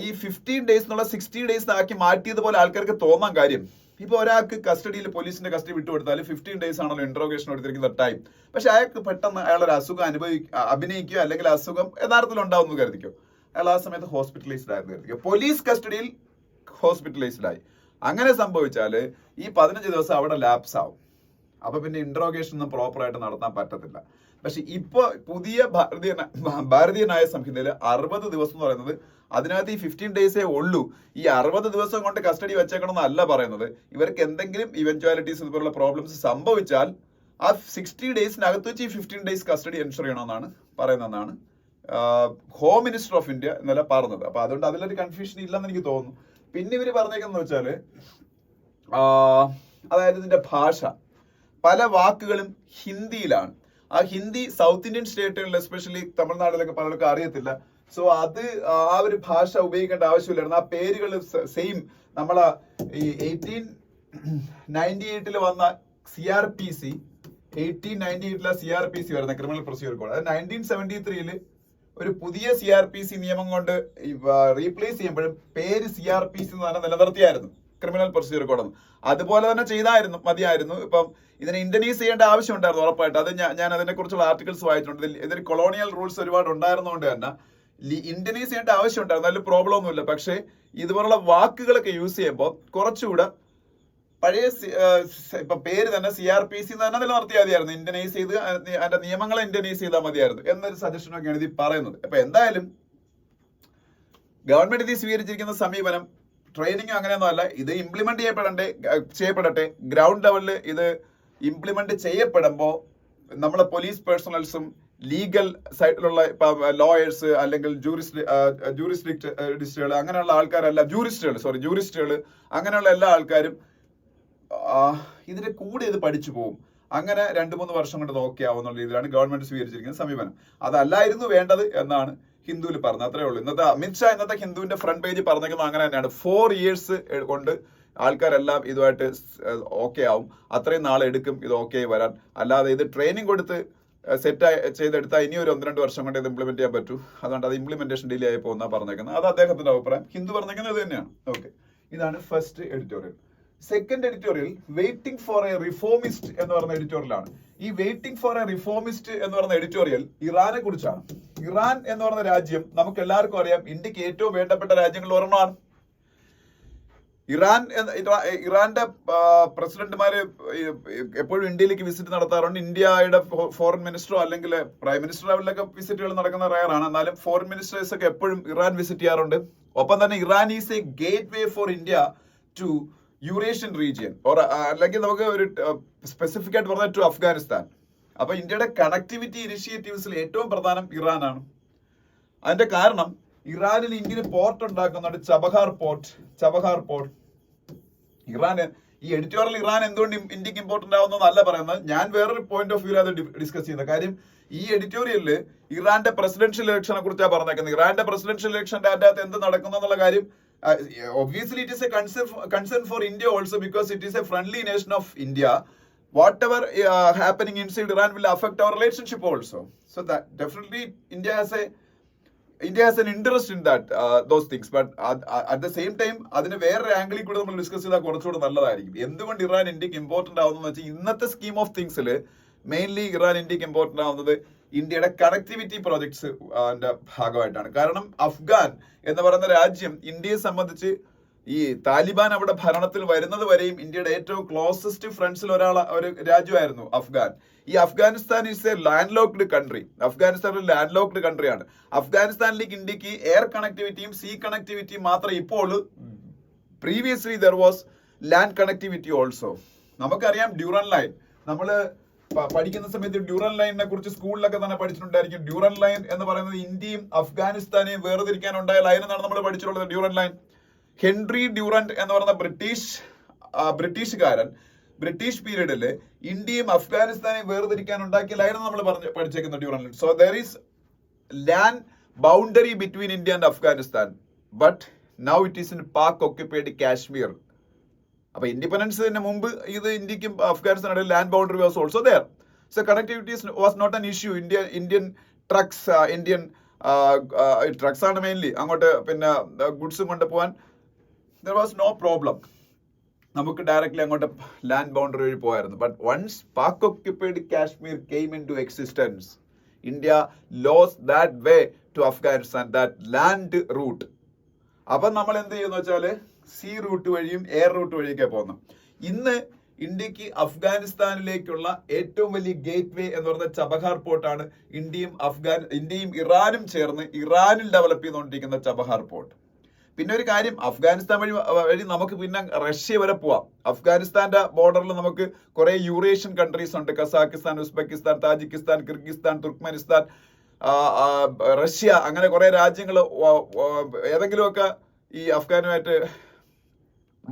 A: ഈ 15 days എന്നുള്ള 60 days ആക്കി മാറ്റിയതുപോലെ ആൾക്കാർക്ക് തോന്നാൻ കാര്യം, ഇപ്പൊ ഒരാൾക്ക് കസ്റ്റഡിയിൽ പോലീസിന്റെ കസ്റ്റഡി വിട്ടുകൊടുത്താൽ 15 days ആണല്ലോ ഇന്ററോഗേഷൻ എടുത്തിരിക്കുന്ന ടൈം. പക്ഷെ അയാൾക്ക് പെട്ടെന്ന് അയാളൊരു അസുഖം അഭിനയിക്കുക അല്ലെങ്കിൽ അസുഖം യഥാർത്ഥത്തിൽ ഉണ്ടാവുമെന്ന് കരുതിക്കോ. അയാൾ ആ സമയത്ത് ഹോസ്പിറ്റലൈസ്ഡ് ആയിരുന്നു കരുതിക്കോ. പോലീസ് കസ്റ്റഡിയിൽ ഹോസ്പിറ്റലൈസ്ഡ് ആയി. അങ്ങനെ സംഭവിച്ചാല് ഈ 15 ദിവസം അവിടെ ലാപ്സ് ആവും. അപ്പൊ പിന്നെ ഇന്ററോഗേഷൻ ഒന്നും പ്രോപ്പറായിട്ട് നടത്താൻ പറ്റത്തില്ല. പക്ഷെ ഇപ്പൊ പുതിയ ഭാരതീയ ന്യായ സംഹിതയിൽ 60 ദിവസം എന്ന് പറയുന്നത് അതിനകത്ത് ഈ 15 days ഉള്ളൂ. ഈ 60 ദിവസം കൊണ്ട് കസ്റ്റഡി വെച്ചേക്കണമെന്നല്ല പറയുന്നത്. ഇവർക്ക് എന്തെങ്കിലും ഇവൻച്വാലിറ്റീസ് ഇതുപോലുള്ള പ്രോബ്ലംസ് സംഭവിച്ചാൽ ആ 60 daysനകത്ത് വെച്ച് ഈ 15 days കസ്റ്റഡി എൻഷുർ ചെയ്യണമെന്നാണ് പറയുന്നതെന്നാണ് ഹോം മിനിസ്റ്റർ ഓഫ് ഇന്ത്യ ഇന്നലെ പറഞ്ഞത്. അപ്പൊ അതുകൊണ്ട് അതിലൊരു കൺഫ്യൂഷൻ ഇല്ലെന്ന് എനിക്ക് തോന്നുന്നു. പിന്നെ ഇവര് പറഞ്ഞേക്കെന്ന് വെച്ചാല് അതായത് ഇതിന്റെ ഭാഷ പല വാക്കുകളും ഹിന്ദിയിലാണ്. ആ ഹിന്ദി സൗത്ത് ഇന്ത്യൻ സ്റ്റേറ്റുകളിൽ എസ്പെഷ്യലി തമിഴ്നാട്ടിലൊക്കെ പലർക്കും അറിയത്തില്ല. സോ അത് ആ ഒരു ഭാഷ ഉപയോഗിക്കേണ്ട ആവശ്യമില്ലായിരുന്നു. ആ പേരുകൾ സെയിം നമ്മളെ ഈ 1898 വന്ന CRPC 1898 CRPC വരുന്ന ക്രിമിനൽ പ്രൊസീജിയർ കോഡ്. അത് 1973 ഒരു പുതിയ CRPC നിയമം കൊണ്ട് റീപ്ലേസ് ചെയ്യുമ്പോഴും പേര് CRPC എന്ന് തന്നെ നിലനിർത്തിയായിരുന്നു ക്രിമിനൽ പ്രൊസീജിയർ കോഡ്. അതുപോലെ തന്നെ മതിയായിരുന്നു. ഇപ്പം ഇതിനെ ഇന്റർനൈസ് ചെയ്യേണ്ട ആവശ്യം ഉണ്ടായിരുന്നു ഉറപ്പായിട്ട്. അത് ഞാൻ അതിനെ കുറിച്ചുള്ള ആർട്ടിക്കിൾസ് വായിച്ചിട്ടുണ്ട്. ഇതിൽ കൊളോണിയൽ റൂൾസ് ഒരുപാട് ഉണ്ടായിരുന്നതുകൊണ്ട് തന്നെ ഇന്റർനൈസ് ചെയ്യേണ്ട ആവശ്യം ഉണ്ടായിരുന്നു. അതിൽ പ്രോബ്ലം ഒന്നുമില്ല. പക്ഷേ ഇതുപോലുള്ള വാക്കുകളൊക്കെ യൂസ് ചെയ്യുമ്പോൾ കുറച്ചുകൂടെ പഴയ ഇപ്പൊ പേര് തന്നെ CRPC തന്നെ നിലനിർത്തിയാൽ മതിയായിരുന്നു. ഇന്റർനൈസ് ചെയ്ത് അതിന്റെ നിയമങ്ങളെ ഇന്റർനൈസ് ചെയ്താൽ മതിയായിരുന്നു എന്നൊരു സജഷനൊക്കെയാണ് ഇത് പറയുന്നത്. അപ്പൊ എന്തായാലും ഗവൺമെന്റ് ഇത് സ്വീകരിച്ചിരിക്കുന്ന സമീപനം ട്രെയിനിങ് അങ്ങനെയൊന്നും അല്ല. ഇത് ഇംപ്ലിമെന്റ് ചെയ്യപ്പെടട്ടെ. ഗ്രൗണ്ട് ലെവലിൽ ഇത് ഇംപ്ലിമെന്റ് ചെയ്യപ്പെടുമ്പോൾ നമ്മളെ പോലീസ് പേഴ്സണൽസും ലീഗൽ സൈഡിലുള്ള ലോയേഴ്സ് അല്ലെങ്കിൽ ജൂറിസ്റ്റുകൾ അങ്ങനെയുള്ള ആൾക്കാരല്ല, ജൂറിസ്റ്റുകൾ അങ്ങനെയുള്ള എല്ലാ ആൾക്കാരും ഇതിന്റെ കൂടെ ഇത് പഠിച്ചു പോകും. അങ്ങനെ 2-3 വർഷം കൊണ്ട് നോക്കിയാവുന്ന രീതിയിലാണ് ഗവൺമെന്റ് സ്വീകരിച്ചിരിക്കുന്ന സമീപനം. അതല്ലായിരുന്നു വേണ്ടത് എന്നാണ് ഹിന്ദുവിൽ പറഞ്ഞത്. അത്രേ ഉള്ളൂ. അമിത്ഷാ ഇന്നത്തെ ഹിന്ദുവിന്റെ ഫ്രണ്ട് പേജ് പറഞ്ഞേക്കുന്നത് അങ്ങനെ തന്നെയാണ്. 4 years കൊണ്ട് ആൾക്കാരെല്ലാം ഇതുമായിട്ട് ഓക്കെ ആവും. അത്രയും നാളെടുക്കും ഇത് ഓക്കെ ആയി വരാൻ. അല്ലാതെ ഇത് ട്രെയിനിങ് കൊടുത്ത് സെറ്റ് ചെയ്തെടുത്താൽ ഇനി ഒരു 1-2 വർഷം കൊണ്ട് ഇത് ഇംപ്ലിമെന്റ് ചെയ്യാൻ പറ്റൂ. അതുകൊണ്ട് അത് ഇംപ്ലിമെന്റേഷൻ ഡിലേ ആയി പോകുന്ന പറഞ്ഞേക്കുന്നത്. അത് അദ്ദേഹത്തിന്റെ അഭിപ്രായം. ഹിന്ദു പറഞ്ഞേക്കുന്നത് ഇത് തന്നെയാണ്. ഓക്കെ, ഇതാണ് first editorial. Second editorial waiting for A reformist എന്ന് പറയുന്ന എഡിറ്റോറിയലാണ്. ഈ വെയിറ്റിംഗ് ഫോർ എ റിഫോമിസ്റ്റ് എന്ന് പറയുന്ന എഡിറ്റോറിയൽ ഇറാനെ കുറിച്ചാണ്. ഇറാൻ എന്ന് പറയുന്ന രാജ്യം നമുക്ക് എല്ലാവർക്കും അറിയാം, ഇന്ത്യക്ക് ഏറ്റവും വേണ്ടപ്പെട്ട രാജ്യങ്ങളിൽ ഒരെണ്ണമാണ്. ഇറാന്റെ പ്രസിഡന്റുമാര് എപ്പോഴും ഇന്ത്യയിലേക്ക് വിസിറ്റ് നടത്താറുണ്ട്. ഇന്ത്യയുടെ ഫോറിൻ മിനിസ്റ്ററോ അല്ലെങ്കിൽ പ്രൈം മിനിസ്റ്റർ ലെവലിലൊക്കെ വിസിറ്റുകൾ നടക്കുന്ന റയറാണ്. എന്നാലും ഫോറിൻ മിനിസ്റ്റേഴ്സ് ഒക്കെ എപ്പോഴും ഇറാൻ വിസിറ്റ് ചെയ്യാറുണ്ട്. ഒപ്പം തന്നെ Iran is a gateway for India to Eurasian region, അല്ലെങ്കിൽ നമുക്ക് ഒരു സ്പെസിഫിക് ആയിട്ട് പറഞ്ഞാൽ ടു അഫ്ഗാനിസ്ഥാൻ. അപ്പൊ ഇന്ത്യയുടെ കണക്ടിവിറ്റി ഇനിഷ്യേറ്റീവ്സിൽ ഏറ്റവും പ്രധാനം ഇറാനാണ്. അതിന്റെ കാരണം ഇറാനിൽ ഇന്ത്യന് പോർട്ട് ഉണ്ടാക്കുന്നുണ്ട്, ചബഹാർ പോർട്ട്. ഈ എഡിറ്റോറിയൽ ഇറാൻ എന്തുകൊണ്ട് ഇന്ത്യക്ക് ഇമ്പോർട്ടന്റ് ആവുന്നതല്ല പറയുന്നത്. ഞാൻ വേറൊരു പോയിന്റ് ഓഫ് വ്യൂ അത് ഡിസ്കസ് ചെയ്യുന്ന കാര്യം, ഈ എഡിറ്റോറിയലില് ഇറാന്റെ പ്രസിഡൻഷ്യൽ ഇലക്ഷനെ കുറിച്ചാണ് പറഞ്ഞേക്കുന്നത്. ഇറാന്റെ പ്രസിഡൻഷ്യൽ ഇലക്ഷന്റെ അതിന്റെ അകത്ത് എന്ത് നടക്കുന്നു എന്നുള്ള കാര്യം obviously it is a concern for India also, because it is a friendly nation of India. Whatever happening inside Iran will affect our relationship also. So that definitely India has an interest in that those things. But at the same time അതിന് വേറെ ആംഗിളിൽ കൂടെ നമ്മൾ ഡിസ്കസ് ചെയ്താൽ കുറച്ചുകൂടെ നല്ലതായിരിക്കും. എന്തുകൊണ്ട് ഇറാൻ ഇന്ത്യക്ക് ഇമ്പോർട്ടന്റ് ആവുന്നതെന്ന് വെച്ചാൽ ഇന്നത്തെ സ്കീം ഓഫ് തിങ്സിൽ മെയിൻലി ഇറാൻ ഇന്ത്യക്ക് ഇമ്പോർട്ടന്റ് ആവുന്നത് ഇന്ത്യയുടെ കണക്ടിവിറ്റി പ്രോജക്ട്സ് ഭാഗമായിട്ടാണ്. കാരണം അഫ്ഗാൻ എന്ന് പറയുന്ന രാജ്യം ഇന്ത്യയെ സംബന്ധിച്ച് ഈ താലിബാൻ അവിടെ ഭരണത്തിൽ വരുന്നത് വരെയും ഇന്ത്യയുടെ ഏറ്റവും ക്ലോസസ്റ്റ് ഫ്രണ്ട്സിൽ ഒരു രാജ്യമായിരുന്നു അഫ്ഗാൻ. ഈ Afghanistan is A land locked country. Afghanistan ഒരു ലാൻഡ് ലോക്ക്ഡ് കൺട്രിയാണ്. അഫ്ഗാനിസ്ഥാനിലേക്ക് ഇന്ത്യക്ക് എയർ കണക്ടിവിറ്റിയും സീ കണക്ടിവിറ്റിയും മാത്രം ഇപ്പോൾ previously there was land connectivity also. നമുക്കറിയാം ഡ്യൂറൻ ലൈൻ, നമ്മള് പഠിക്കുന്ന സമയത്ത് ഡ്യൂറൻ ലൈനിനെ കുറിച്ച് സ്കൂളിലൊക്കെ തന്നെ പഠിച്ചിട്ടുണ്ടായിരിക്കും. ഡ്യൂറൻ ലൈൻ എന്ന് പറയുന്നത് ഇന്ത്യയും അഫ്ഗാനിസ്ഥാനെയും വേർതിരിക്കാനുണ്ടായ ലൈൻ എന്നാണ് നമ്മൾ പഠിച്ചിട്ടുള്ളത്. ഡ്യൂറൻ ലൈൻ, ഹെൻറി ഡ്യൂറന്റ് എന്ന് പറയുന്ന ബ്രിട്ടീഷുകാരൻ ബ്രിട്ടീഷ് പീരീഡിൽ ഇന്ത്യയും അഫ്ഗാനിസ്ഥാനെയും വേർതിരിക്കാൻ ഉണ്ടാക്കിയ ലൈൻ നമ്മൾ പഠിച്ചേക്കുന്ന Durand line. So there is land boundary between India and Afghanistan, but now it is in Pak occupied Kashmir. അപ്പൊ ഇൻഡിപെൻഡൻസിന് മുമ്പ് ഇത് ഇന്ത്യക്കും അഫ്ഗാനിസ്ഥാനും land boundary was also there. So connectivity was not an issue. Indian trucks ആണ് മെയിൻലി അങ്ങോട്ട്, പിന്നെ ഗുഡ്സും കൊണ്ട് പോകാൻ ദർ വാസ് നോ പ്രോബ്ലം. നമുക്ക് ഡയറക്ട്ലി അങ്ങോട്ട് ലാൻഡ് ബൗണ്ടറി വഴി പോയായിരുന്നു. But once Pak occupied Kashmir came into existence, India lose that way to Afghanistan, that land route. അപ്പൊ നമ്മൾ എന്ത് ചെയ്യുന്ന വെച്ചാല് സീ റൂട്ട് വഴിയും എയർ റൂട്ട് വഴിയൊക്കെ പോകുന്നു. ഇന്ന് ഇന്ത്യക്ക് അഫ്ഗാനിസ്ഥാനിലേക്കുള്ള ഏറ്റവും വലിയ ഗേറ്റ് വേ എന്ന് പറയുന്നത് ചബഹാർ പോർട്ടാണ്. ഇന്ത്യയും ഇറാനും ചേർന്ന് ഇറാനിൽ ഡെവലപ്പ് ചെയ്തുകൊണ്ടിരിക്കുന്ന ചബഹാർ പോർട്ട്. പിന്നെ ഒരു കാര്യം, അഫ്ഗാനിസ്ഥാൻ വഴി നമുക്ക് പിന്നെ റഷ്യ വരെ പോവാം. അഫ്ഗാനിസ്ഥാന്റെ ബോർഡറിൽ നമുക്ക് കുറെ യൂറേഷ്യൻ കൺട്രീസ് ഉണ്ട്. Kazakhstan, Uzbekistan, Tajikistan, Kyrgyzstan, Turkmenistan, Russia, അങ്ങനെ കുറെ രാജ്യങ്ങൾ ഏതെങ്കിലുമൊക്കെ ഈ അഫ്ഗാനുമായിട്ട്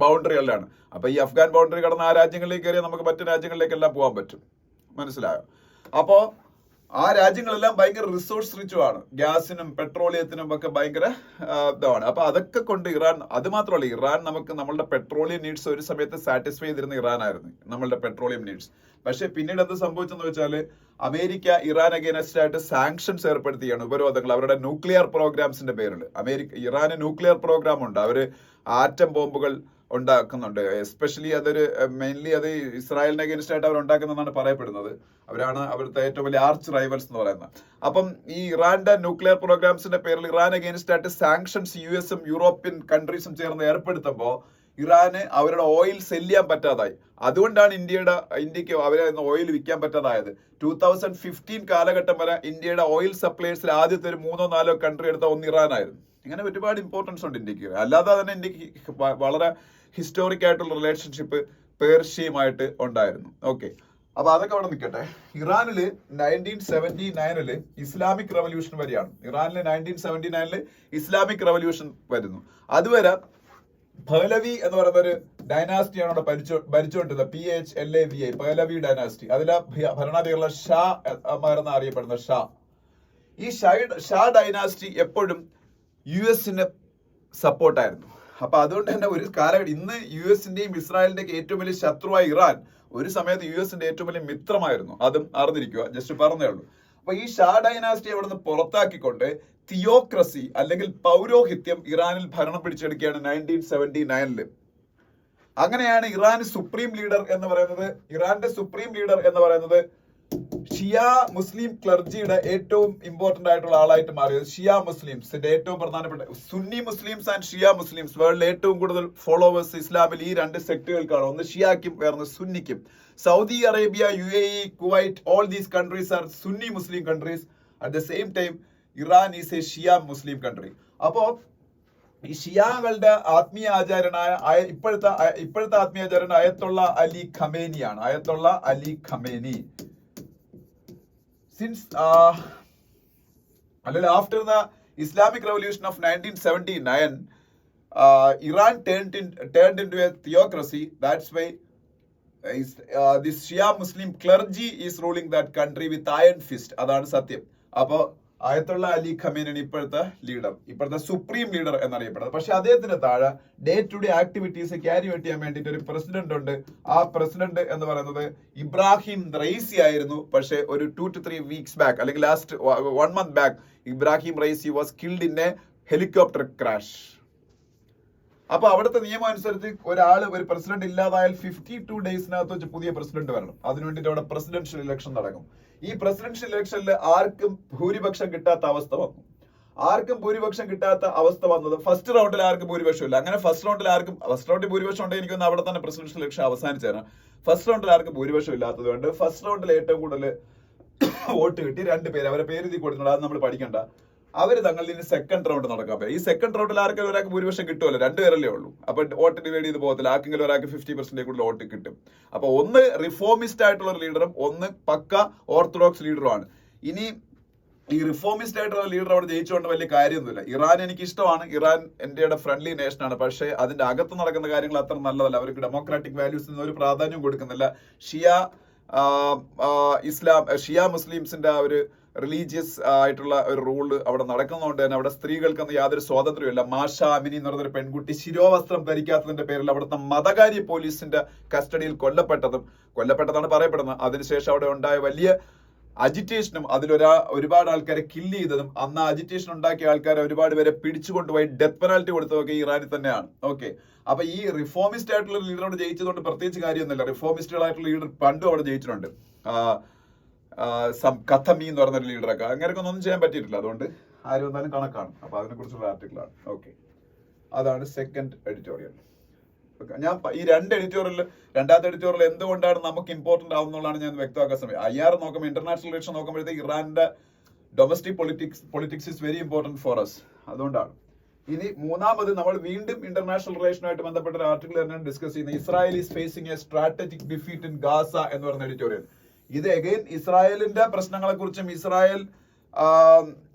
A: ബൗണ്ടറികളിലാണ്. അപ്പൊ ഈ അഫ്ഗാൻ ബൗണ്ടറി കടന്ന് ആ രാജ്യങ്ങളിലേക്ക് കയറിയാൽ നമുക്ക് മറ്റു രാജ്യങ്ങളിലേക്കെല്ലാം പോകാൻ പറ്റും. മനസ്സിലായോ? അപ്പോ ആ രാജ്യങ്ങളെല്ലാം ഭയങ്കര റിസോഴ്സ് റിച്ചുമാണ്, ഗ്യാസിനും പെട്രോളിയത്തിനും ഒക്കെ ഭയങ്കര ഇതാണ്. അപ്പൊ അതൊക്കെ കൊണ്ട് ഇറാൻ, അത് മാത്രമല്ല, ഇറാൻ നമ്മളുടെ പെട്രോളിയം നീഡ്സ് ഒരു സമയത്ത് സാറ്റിസ്ഫൈ ചെയ്തിരുന്ന ഇറാനായിരുന്നു, നമ്മളുടെ പെട്രോളിയം നീഡ്സ്. പക്ഷെ പിന്നീട് എന്ത് സംഭവിച്ചെന്ന് വെച്ചാൽ അമേരിക്ക ഇറാൻ അഗേൻസ്റ്റ് ആയിട്ട് സാങ്ഷൻസ് ഏർപ്പെടുത്തുകയാണ്, ഉപരോധങ്ങൾ, അവരുടെ ന്യൂക്ലിയർ പ്രോഗ്രാംസിന്റെ പേരിൽ. ഇറാന് ന്യൂക്ലിയർ പ്രോഗ്രാം ഉണ്ട്, അവര് ആറ്റം ബോംബുകൾ ഉണ്ടാക്കുന്നുണ്ട്. എസ്പെഷ്യലി അതൊരു മെയിൻലി അത് ഇസ്രായേലിനെ അഗേൻസ്റ്റ് ആയിട്ട് അവർ ഉണ്ടാക്കുന്നതെന്നാണ് പറയപ്പെടുന്നത്. അവരാണ് അവിടുത്തെ ഏറ്റവും വലിയ ആർച്ച് റൈവൽസ് എന്ന് പറയുന്നത്. അപ്പം ഈ ഇറാന്റെ ന്യൂക്ലിയർ പ്രോഗ്രാംസിന്റെ പേരിൽ ഇറാൻ അഗേൻസ്റ്റ് ആയിട്ട് സാങ്ഷൻസ് US-ഉം യൂറോപ്യൻ കൺട്രീസും ചേർന്ന് ഏർപ്പെടുത്തുമ്പോൾ ഇറാന് അവരുടെ ഓയിൽ സെല് ചെയ്യാൻ പറ്റാതായി. അതുകൊണ്ടാണ് ഇന്ത്യക്ക് അവരെ ഓയിൽ വിൽക്കാൻ പറ്റാതായത്. 2015 കാലഘട്ടം വരെ ഇന്ത്യയുടെ ഓയിൽ സപ്ലൈസിൽ ആദ്യത്തെ ഒരു 3-4 കൺട്രി എടുത്ത ഒന്ന് ഇറാനായിരുന്നു. ഇങ്ങനെ ഒരുപാട് ഇമ്പോർട്ടൻസ് ഉണ്ട് ഇന്ത്യക്ക്. അല്ലാതെ തന്നെ ഇന്ത്യക്ക് വളരെ ഹിസ്റ്റോറിക് ആയിട്ടുള്ള റിലേഷൻഷിപ്പ് പേർഷ്യയുമായിട്ട് ഉണ്ടായിരുന്നു. ഓക്കെ, അപ്പൊ അതൊക്കെ അവിടെ നിൽക്കട്ടെ. ഇറാനില് 1979 ഇസ്ലാമിക് റവല്യൂഷൻ വരെയാണ്. ഇറാനില് 1979 ഇസ്ലാമിക് റവല്യൂഷൻ വരുന്നു. അതുവരെ പഹലവി എന്ന് പറയുന്ന ഒരു ഡൈനാസ്റ്റിയാണ് അവിടെ ഭരിച്ചുകൊണ്ടിരുന്നത്. PHLAVI, പഹലവി dynasty. അതിലെ ഭരണാധികാരികളെ ഷാ എന്നാണ് അറിയപ്പെടുന്ന ഷാ. ഈ ഷാ ഡൈനാസ്റ്റി എപ്പോഴും US-ന് സപ്പോർട്ടായിരുന്നു. അപ്പൊ അതുകൊണ്ട് തന്നെ ഒരു കാലഘട്ടം ഇന്ന് US-ന്റെയും ഇസ്രായേലിന്റെയും ഏറ്റവും വലിയ ശത്രുവായ ഇറാൻ ഒരു സമയത്ത് US-ന്റെ ഏറ്റവും വലിയ മിത്രമായിരുന്നു. അതും അറിഞ്ഞിരിക്കുക, ജസ്റ്റ് പറഞ്ഞേ ഉള്ളൂ. അപ്പൊ ഈ ഷാ ഡൈനാസ്റ്റി അവിടെ നിന്ന് പുറത്താക്കിക്കൊണ്ട് തിയോക്രസി അല്ലെങ്കിൽ പൗരോഹിത്യം ഇറാനിൽ ഭരണം പിടിച്ചെടുക്കുകയാണ് 1979. അങ്ങനെയാണ് ഇറാന്റെ സുപ്രീം ലീഡർ എന്ന് പറയുന്നത് ഷിയ മുസ്ലിം ക്ലർജിയുടെ ഏറ്റവും ഇമ്പോർട്ടന്റ് ആയിട്ടുള്ള ആളായിട്ട് മാറിയത്. ഷിയ മുസ്ലിംസിന്റെ ഏറ്റവും പ്രധാനപ്പെട്ട Sunni Muslims and Shia Muslims, വേൾഡിൽ ഏറ്റവും കൂടുതൽ ഫോളോവേഴ്സ് ഇസ്ലാമിൽ ഈ രണ്ട് സെക്ടുകൾക്കാണ്. ഒന്ന് ഷിയാക്കും വേറെ സുന്നിക്കും. Saudi Arabia, UAE, Kuwait, all these countries are Sunni Muslim countries. At the same time Iran is a Shia Muslim country. അപ്പോ ഈ ഷിയാകളുടെ ആത്മീയ ആചാര്യനായ ഇപ്പോഴത്തെ ആത്മീയ ആചാര്യൻ അയത്തുള്ള അലി ഖമേനിയാണ്. Ayatollah Ali Khamenei. Since after the Islamic Revolution of 1979, Iran turned into a theocracy. That's why this Shia Muslim clergy is ruling that country with iron fist. അതാണ് സത്യം. അപ്പോ അയത്തുള്ള അലി ഖമേനിയാണ് ഇപ്പോഴത്തെ ലീഡർ, ഇപ്പോഴത്തെ സുപ്രീം ലീഡർ എന്നറിയപ്പെടുന്നത്. പക്ഷെ അദ്ദേഹത്തിന് താഴെ day to day activities carry out ചെയ്യാൻ വേണ്ടിയിട്ട് ഒരു പ്രസിഡന്റ് ഉണ്ട്. ആ പ്രസിഡന്റ് എന്ന് പറയുന്നത് ഇബ്രാഹിം റൈസി ആയിരുന്നു. പക്ഷെ ഒരു 2 to 3 weeks ബാക്ക്, അല്ലെങ്കിൽ last 1 month back, Ebrahim Raisi was killed in A helicopter crash. അപ്പൊ അവിടുത്തെ നിയമം അനുസരിച്ച് ഒരു പ്രസിഡന്റ് ഇല്ലാതായാൽ 52 ഡേയ്സിനകത്ത് വെച്ച് പുതിയ പ്രസിഡന്റ് വരണം. അതിനുവേണ്ടിയിട്ട് അവിടെ പ്രസിഡൻഷ്യൽ ഇലക്ഷൻ നടക്കും. ഈ പ്രസിഡൻഷ്യൽ ഇലക്ഷനിൽ ആർക്കും ഭൂരിപക്ഷം കിട്ടാത്ത അവസ്ഥ വന്നത് ഫസ്റ്റ് റൗണ്ടിൽ ആർക്കും ഭൂരിപക്ഷം ഇല്ല. അങ്ങനെ ഫസ്റ്റ് റൗണ്ടിൽ ഭൂരിപക്ഷം ഉണ്ടെങ്കിൽ എനിക്കൊന്ന് അവിടെ തന്നെ പ്രസിഡൻഷ്യൽ ഇലക്ഷൻ അവസാനിച്ചാണ്. ഫസ്റ്റ് റൗണ്ടിൽ ആർക്കും ഭൂരിപക്ഷം ഇല്ലാത്തത് കൊണ്ട് ഫസ്റ്റ് റൗണ്ടിൽ ഏറ്റവും കൂടുതൽ വോട്ട് കിട്ടി 2 പേര്, അവരെ പേര് എഴുതി കൊടുക്കുന്നുണ്ട്, അത് നമ്മൾ പഠിക്കണ്ട. അവർ തങ്ങളിൽ ഇനി സെക്കൻഡ് റൗണ്ട് നടക്കാൻ പറ്റും. ഈ സെക്കൻഡ് റൗണ്ടിൽ ആർക്കും ഒരാൾക്ക് ഭൂരിപക്ഷം കിട്ടുമല്ലോ, 2 പേരല്ലേ ഉള്ളൂ. അപ്പൊ വോട്ട് ഡിവൈഡ് ചെയ്ത് പോകത്തില്ല, ആർക്കെങ്കിലും ഒരാൾക്ക് 50% കൂടുതൽ വോട്ട് കിട്ടും. അപ്പൊ ഒന്ന് റിഫോമിസ്റ്റ് ആയിട്ടുള്ള ഒരു ലീഡറും ഒന്ന് പക്ക ഓർത്തഡോക്സ് ലീഡറുമാണ്. ഇനി ഈ റിഫോമിസ്റ്റ് ആയിട്ടുള്ള ലീഡർ അവിടെ ജയിച്ചുകൊണ്ട് വലിയ കാര്യമൊന്നുമില്ല. ഇറാൻ എനിക്ക് ഇഷ്ടമാണ്, ഇറാൻ ഇന്ത്യയുടെ ഫ്രണ്ട്ലി നേഷനാണ്. പക്ഷേ അതിന്റെ അകത്ത് നടക്കുന്ന കാര്യങ്ങൾ അത്ര നല്ലതല്ല. അവർക്ക് ഡെമോക്രാറ്റിക് വാല്യൂസിന് ഒരു പ്രാധാന്യം കൊടുക്കുന്നില്ല. ഷിയ മുസ്ലിംസിന്റെ ആ ഒരു റിലീജിയസ് ആയിട്ടുള്ള ഒരു റൂള് അവിടെ നടക്കുന്നതുകൊണ്ട് തന്നെ അവിടെ സ്ത്രീകൾക്കൊന്നും യാതൊരു സ്വാതന്ത്ര്യമില്ല. മാഷ അമിനി എന്ന് പറയുന്നൊരു പെൺകുട്ടി ശിരോവസ്ത്രം ധരിക്കാത്തതിന്റെ പേരിൽ അവിടുത്തെ മതകാര്യ പോലീസിന്റെ കസ്റ്റഡിയിൽ കൊല്ലപ്പെട്ടതാണ് പറയപ്പെടുന്നത്. അതിനുശേഷം അവിടെ ഉണ്ടായ വലിയ അജിറ്റേഷനും ഒരുപാട് ആൾക്കാരെ കില്ല് ചെയ്തതും അന്ന് അജിറ്റേഷൻ ഉണ്ടാക്കിയ ആൾക്കാരെ ഒരുപാട് പേരെ പിടിച്ചുകൊണ്ടുപോയി ഡെത്ത് പെനാൽറ്റി കൊടുത്തതൊക്കെ ഇറാനിൽ തന്നെയാണ്. ഓക്കെ, അപ്പൊ ഈ റിഫോമിസ്റ്റ് ആയിട്ടുള്ള ലീഡറോട് ജയിച്ചതുകൊണ്ട് പ്രത്യേകിച്ച് കാര്യമൊന്നുമില്ല. റിഫോമിസ്റ്റുകളായിട്ടുള്ള ലീഡർ പണ്ടും അവിടെ ജയിച്ചിട്ടുണ്ട്. കഥമി എന്ന് പറയുന്ന ഒരു ലീഡറൊക്കെ അങ്ങനെയൊക്കെ ഒന്നും ചെയ്യാൻ പറ്റിയിട്ടില്ല. അതുകൊണ്ട് ആരും വന്നാലും കണക്കാണ്. അപ്പൊ അതിനെ കുറിച്ചുള്ള ആർട്ടിക്കിളാണ്. ഓക്കെ, അതാണ് സെക്കൻഡ് എഡിറ്റോറിയൽ. ഞാൻ ഈ രണ്ടാമത്തെ എഡിറ്റോറിയൽ എന്തുകൊണ്ടാണ് നമുക്ക് ഇമ്പോർട്ടന്റ് ആവുന്നതാണ് ഞാൻ വ്യക്തമാക്കാൻ ശ്രമിക്കും. IR നോക്കുമ്പോൾ, ഇന്റർനാഷണൽ റിലേഷൻ നോക്കുമ്പോഴത്തേക്ക് ഇറാന്റെ domestic politics is very important for us. അതുകൊണ്ടാണ്. ഇനി മൂന്നാമത് നമ്മൾ വീണ്ടും ഇന്റർനാഷണൽ റിലേഷനുമായിട്ട് ബന്ധപ്പെട്ട ഒരു ആർട്ടിക്കിൾ തന്നെയാണ് ഡിസ്കസ് ചെയ്യുന്നത്. Israel is facing A strategic defeat in Gaza എന്ന് പറയുന്ന എഡിറ്റോറിയൽ. ഇത് അഗൈൻ ഇസ്രായേലിന്റെ പ്രശ്നങ്ങളെ കുറിച്ചും ഇസ്രായേൽ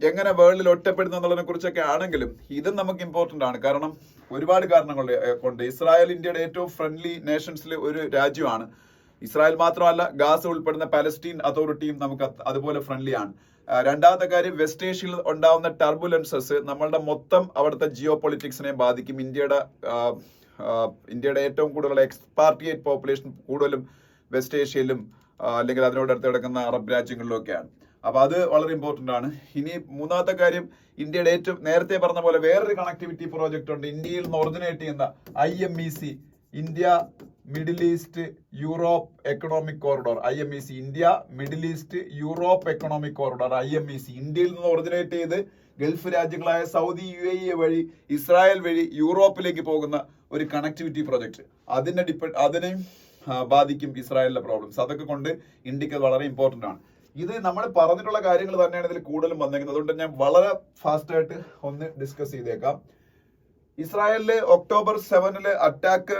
A: എങ്ങനെ വേൾഡിൽ ഒറ്റപ്പെടുന്നു എന്നുള്ളതിനെ കുറിച്ചൊക്കെ ആണെങ്കിലും ഇതും നമുക്ക് ഇമ്പോർട്ടന്റ് ആണ്. കാരണം ഒരുപാട് കാരണങ്ങൾ കൊണ്ട് ഇസ്രായേൽ ഇന്ത്യയുടെ ഏറ്റവും ഫ്രണ്ട്ലി നേഷൻസിൽ ഒരു രാജ്യമാണ്. ഇസ്രായേൽ മാത്രമല്ല, ഗാസ ഉൾപ്പെടുന്ന പാലസ്റ്റീൻ അതോറിറ്റിയും നമുക്ക് അതുപോലെ ഫ്രണ്ട്ലിയാണ്. രണ്ടാമത്തെ കാര്യം, വെസ്റ്റ് ഏഷ്യയിൽ ഉണ്ടാവുന്ന ടർബുലൻസസ് നമ്മളുടെ മൊത്തം അവിടുത്തെ ജിയോ പൊളിറ്റിക്സിനെ ബാധിക്കും. ഇന്ത്യയുടെ ഏറ്റവും കൂടുതലുള്ള എക്സ്പാർട്ടിയേറ്റ് പോപ്പുലേഷൻ കൂടുതലും വെസ്റ്റ് ഏഷ്യയിലും അല്ലെങ്കിൽ അതിനോടടുത്ത് കിടക്കുന്ന അറബ് രാജ്യങ്ങളിലൊക്കെയാണ്. അപ്പൊ അത് വളരെ ഇമ്പോർട്ടന്റ് ആണ്. ഇനി മൂന്നാമത്തെ കാര്യം, ഇന്ത്യയുടെ ഏറ്റവും നേരത്തെ പറഞ്ഞ പോലെ വേറൊരു കണക്ടിവിറ്റി പ്രോജക്റ്റ് ഉണ്ട്. ഇന്ത്യയിൽ നിന്ന് ഒറിജിനേറ്റ് ചെയ്യുന്ന IMEC, India middle east Europe economic corridor. IMEC, India middle east Europe economic corridor, IMEC. ഇന്ത്യയിൽ നിന്ന് ഒറിജിനേറ്റ് ചെയ്ത് ഗൾഫ് രാജ്യങ്ങളായ സൗദി, UAE വഴി ഇസ്രായേൽ വഴി യൂറോപ്പിലേക്ക് പോകുന്ന ഒരു കണക്ടിവിറ്റി പ്രോജക്റ്റ്. അതിനെയും ബാധിക്കും ഇസ്രായേലിന്റെ പ്രോബ്ലംസ്. അതൊക്കെ കൊണ്ട് ഇന്ത്യക്ക് വളരെ ഇമ്പോർട്ടന്റ് ആണ്. ഇത് നമ്മൾ പറഞ്ഞിട്ടുള്ള കാര്യങ്ങൾ തന്നെയാണ് ഇതിൽ കൂടുതലും വന്നേക്കുന്നത്. അതുകൊണ്ട് ഞാൻ വളരെ ഫാസ്റ്റ് ആയിട്ട് ഒന്ന് ഡിസ്കസ് ചെയ്തേക്കാം. ഇസ്രായേലില് ഒക്ടോബർ 7 അറ്റാക്ക്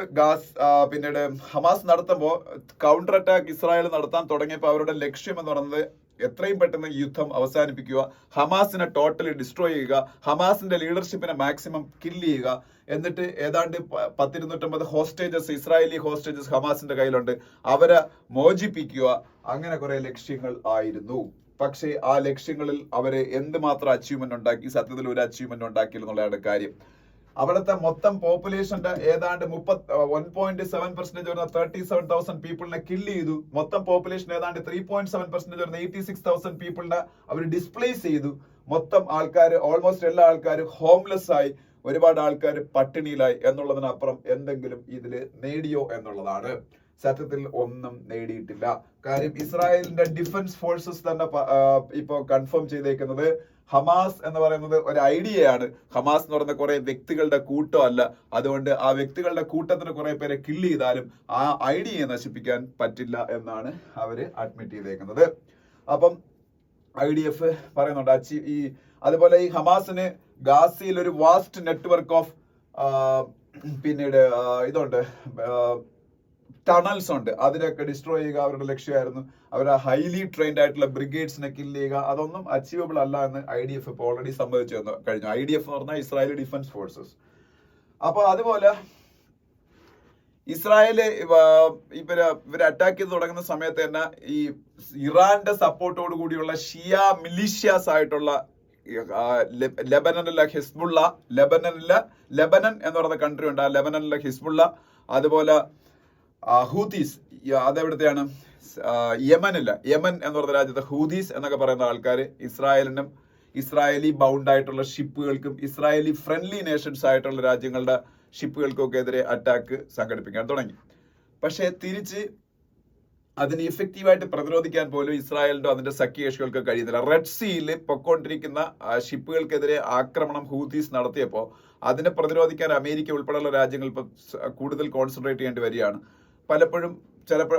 A: പിന്നീട് ഹമാസ് നടത്തുമ്പോൾ കൗണ്ടർ അറ്റാക്ക് ഇസ്രായേൽ നടത്താൻ തുടങ്ങിയപ്പോൾ അവരുടെ ലക്ഷ്യം എന്ന് പറയുന്നത് എത്രയും പെട്ടെന്ന് യുദ്ധം അവസാനിപ്പിക്കുക, ഹമാസിനെ ടോട്ടലി ഡിസ്ട്രോയ് ചെയ്യുക, ഹമാസിന്റെ ലീഡർഷിപ്പിനെ മാക്സിമം കില്ല് ചെയ്യുക, എന്നിട്ട് ഏതാണ്ട് 250 ഹോസ്റ്റേജസ്, ഇസ്രായേലി ഹോസ്റ്റേജസ് ഹമാസിന്റെ കയ്യിലുണ്ട്, അവരെ മോചിപ്പിക്കുക. അങ്ങനെ കുറെ ലക്ഷ്യങ്ങൾ ആയിരുന്നു. പക്ഷേ ആ ലക്ഷ്യങ്ങളിൽ അവര് എന്തുമാത്രം അച്ചീവ്മെന്റ് ഉണ്ടാക്കി? സത്യത്തിൽ ഒരു അച്ചീവ്മെന്റ് ഉണ്ടാക്കിയെന്നുള്ളതാണ് കാര്യം. അവിടുത്തെ മൊത്തം പോപ്പുലേഷന്റെ ഏതാണ്ട് 1.7% വരുന്ന 37,000 പീപ്പിളിനെ കില്ല് ചെയ്തു. മൊത്തം പോപ്പുലേഷൻ ഏതാണ്ട് 3.7% വരുന്ന 86,000 പീപ്പിളിനെ അവർ ഡിസ്പ്ലേസ് ചെയ്തു. മൊത്തം ആൾക്കാർ, ഓൾമോസ്റ്റ് എല്ലാ ആൾക്കാരും ഹോംലെസ് ആയി, ഒരുപാട് ആൾക്കാർ പട്ടിണിയിലായി. എന്നുള്ളതിനപ്പുറം എന്തെങ്കിലും ഇതില് നേടിയോ എന്നുള്ളതാണ്. സത്യത്തിൽ ഒന്നും നേടിയിട്ടില്ല. കാര്യം ഇസ്രായേലിന്റെ ഡിഫൻസ് ഫോഴ്സസ് തന്നെ ഇപ്പോ കൺഫേം ചെയ്തേക്കുന്നത് ഹമാസ് എന്ന് പറയുന്നത് ഒരു ഐഡിയയാണ്. ഹമാസ് എന്ന് പറയുന്ന കുറെ വ്യക്തികളുടെ കൂട്ടം അല്ല. അതുകൊണ്ട് ആ വ്യക്തികളുടെ കൂട്ടത്തിന് കുറെ പേരെ കില്ല് ചെയ്താലും ആ ഐഡിയയെ നശിപ്പിക്കാൻ പറ്റില്ല എന്നാണ് അവര് അഡ്മിറ്റ് ചെയ്തേക്കുന്നത്. അപ്പം IDF പറയുന്നുണ്ട് അതുപോലെ ഈ ഹമാസിന് ഗാസയിൽ ഒരു വാസ്റ്റ് നെറ്റ്വർക്ക് ഓഫ് പിന്നീട് ഇതുണ്ട്, ടണൽസ് ഉണ്ട്. അതിനൊക്കെ ഡിസ്ട്രോയ് ചെയ്യുക അവരുടെ ലക്ഷ്യമായിരുന്നു. അവർ ഹൈലി ട്രെയിൻഡ് ആയിട്ടുള്ള ബ്രിഗേഡ്സിനെ കില്ല് ചെയ്യുക. അതൊന്നും അച്ചീവബിൾ അല്ല എന്ന് IDF ഇപ്പോൾ ഓൾറെഡി സംഭവിച്ചു കഴിഞ്ഞു. IDF എന്ന് പറഞ്ഞാൽ ഇസ്രായേലി ഡിഫൻസ് ഫോഴ്സസ്. അപ്പൊ അതുപോലെ ഇസ്രായേല് ഇവര് അറ്റാക്ക് ചെയ്ത് തുടങ്ങുന്ന സമയത്ത് തന്നെ ഈ ഇറാന്റെ സപ്പോർട്ടോട് കൂടിയുള്ള ഷിയ മിലീഷ്യാസ് ആയിട്ടുള്ള ലെബനനിലെ ഹിസ്ബുള്ള, ലെബനൻ എന്ന് പറയുന്ന കൺട്രി ഉണ്ട്. ആ ലെബനനിലെ ഹിസ്ബുള്ള, അതുപോലെ ഹൂതീസ്, അതെവിടത്തെയാണ്? യമൻ എന്ന് പറയുന്ന രാജ്യത്തെ ഹൂതീസ് എന്നൊക്കെ പറയുന്ന ആൾക്കാർ ഇസ്രായേലി ബൗണ്ട് ആയിട്ടുള്ള ഷിപ്പുകൾക്കും ഇസ്രായേലി ഫ്രണ്ട്ലി നേഷൻസ് ആയിട്ടുള്ള രാജ്യങ്ങളുടെ ഷിപ്പുകൾക്കൊക്കെ എതിരെ അറ്റാക്ക് സംഘടിപ്പിക്കാൻ തുടങ്ങി. പക്ഷെ തിരിച്ച് അതിന് ഇഫക്റ്റീവായിട്ട് പ്രതിരോധിക്കാൻ പോലും ഇസ്രായേലിന്റെ അതിന്റെ സഖ്യകക്ഷികൾക്ക് കഴിയുന്നില്ല. റെഡ് സീയിൽ പൊക്കോണ്ടിരിക്കുന്ന ഷിപ്പുകൾക്കെതിരെ ആക്രമണം ഹൂതീസ് നടത്തിയപ്പോൾ അതിനെ പ്രതിരോധിക്കാൻ അമേരിക്ക ഉൾപ്പെടെയുള്ള രാജ്യങ്ങൾ ഇപ്പം കൂടുതൽ കോൺസെൻട്രേറ്റ് ചെയ്യേണ്ടി വരികയാണ്. പലപ്പോഴും ചിലപ്പോൾ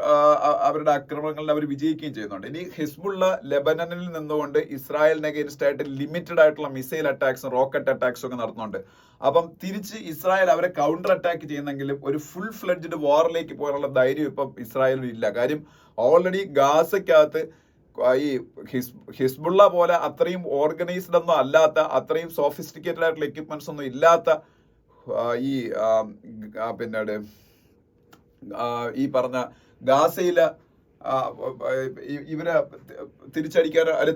A: അവരുടെ ആക്രമണങ്ങളിൽ അവർ വിജയിക്കുകയും ചെയ്യുന്നുണ്ട്. ഇനി ഹിസ്ബുള്ള ലെബനനിൽ നിന്നുകൊണ്ട് ഇസ്രായേലിന് അഗെയിൻസ്റ്റ് ആയിട്ട് ലിമിറ്റഡ് ആയിട്ടുള്ള മിസൈൽ അറ്റാക്സും റോക്കറ്റ് അറ്റാക്സും ഒക്കെ നടത്തുന്നുണ്ട്. അപ്പം തിരിച്ച് ഇസ്രായേൽ അവരെ കൗണ്ടർ അറ്റാക്ക് ചെയ്യുന്നെങ്കിലും ഒരു ഫുൾ ഫ്ലെഡ്ജ്ഡ് വാറിലേക്ക് പോകാനുള്ള ധൈര്യം ഇപ്പം ഇസ്രായേലിന് ഇല്ല. കാര്യം ഓൾറെഡി ഗാസയ്ക്കകത്ത് ഈ ഹിസ്ബുള്ള പോലെ അത്രയും ഓർഗനൈസ്ഡ് ഒന്നും അല്ലാത്ത, അത്രയും സോഫിസ്റ്റിക്കേറ്റഡ് ആയിട്ടുള്ള എക്യുപ്മെന്റ്സ് ഒന്നും ഇല്ലാത്ത പിന്നീട് ഈ പറഞ്ഞ ഗാസയിലെ ഇവരെ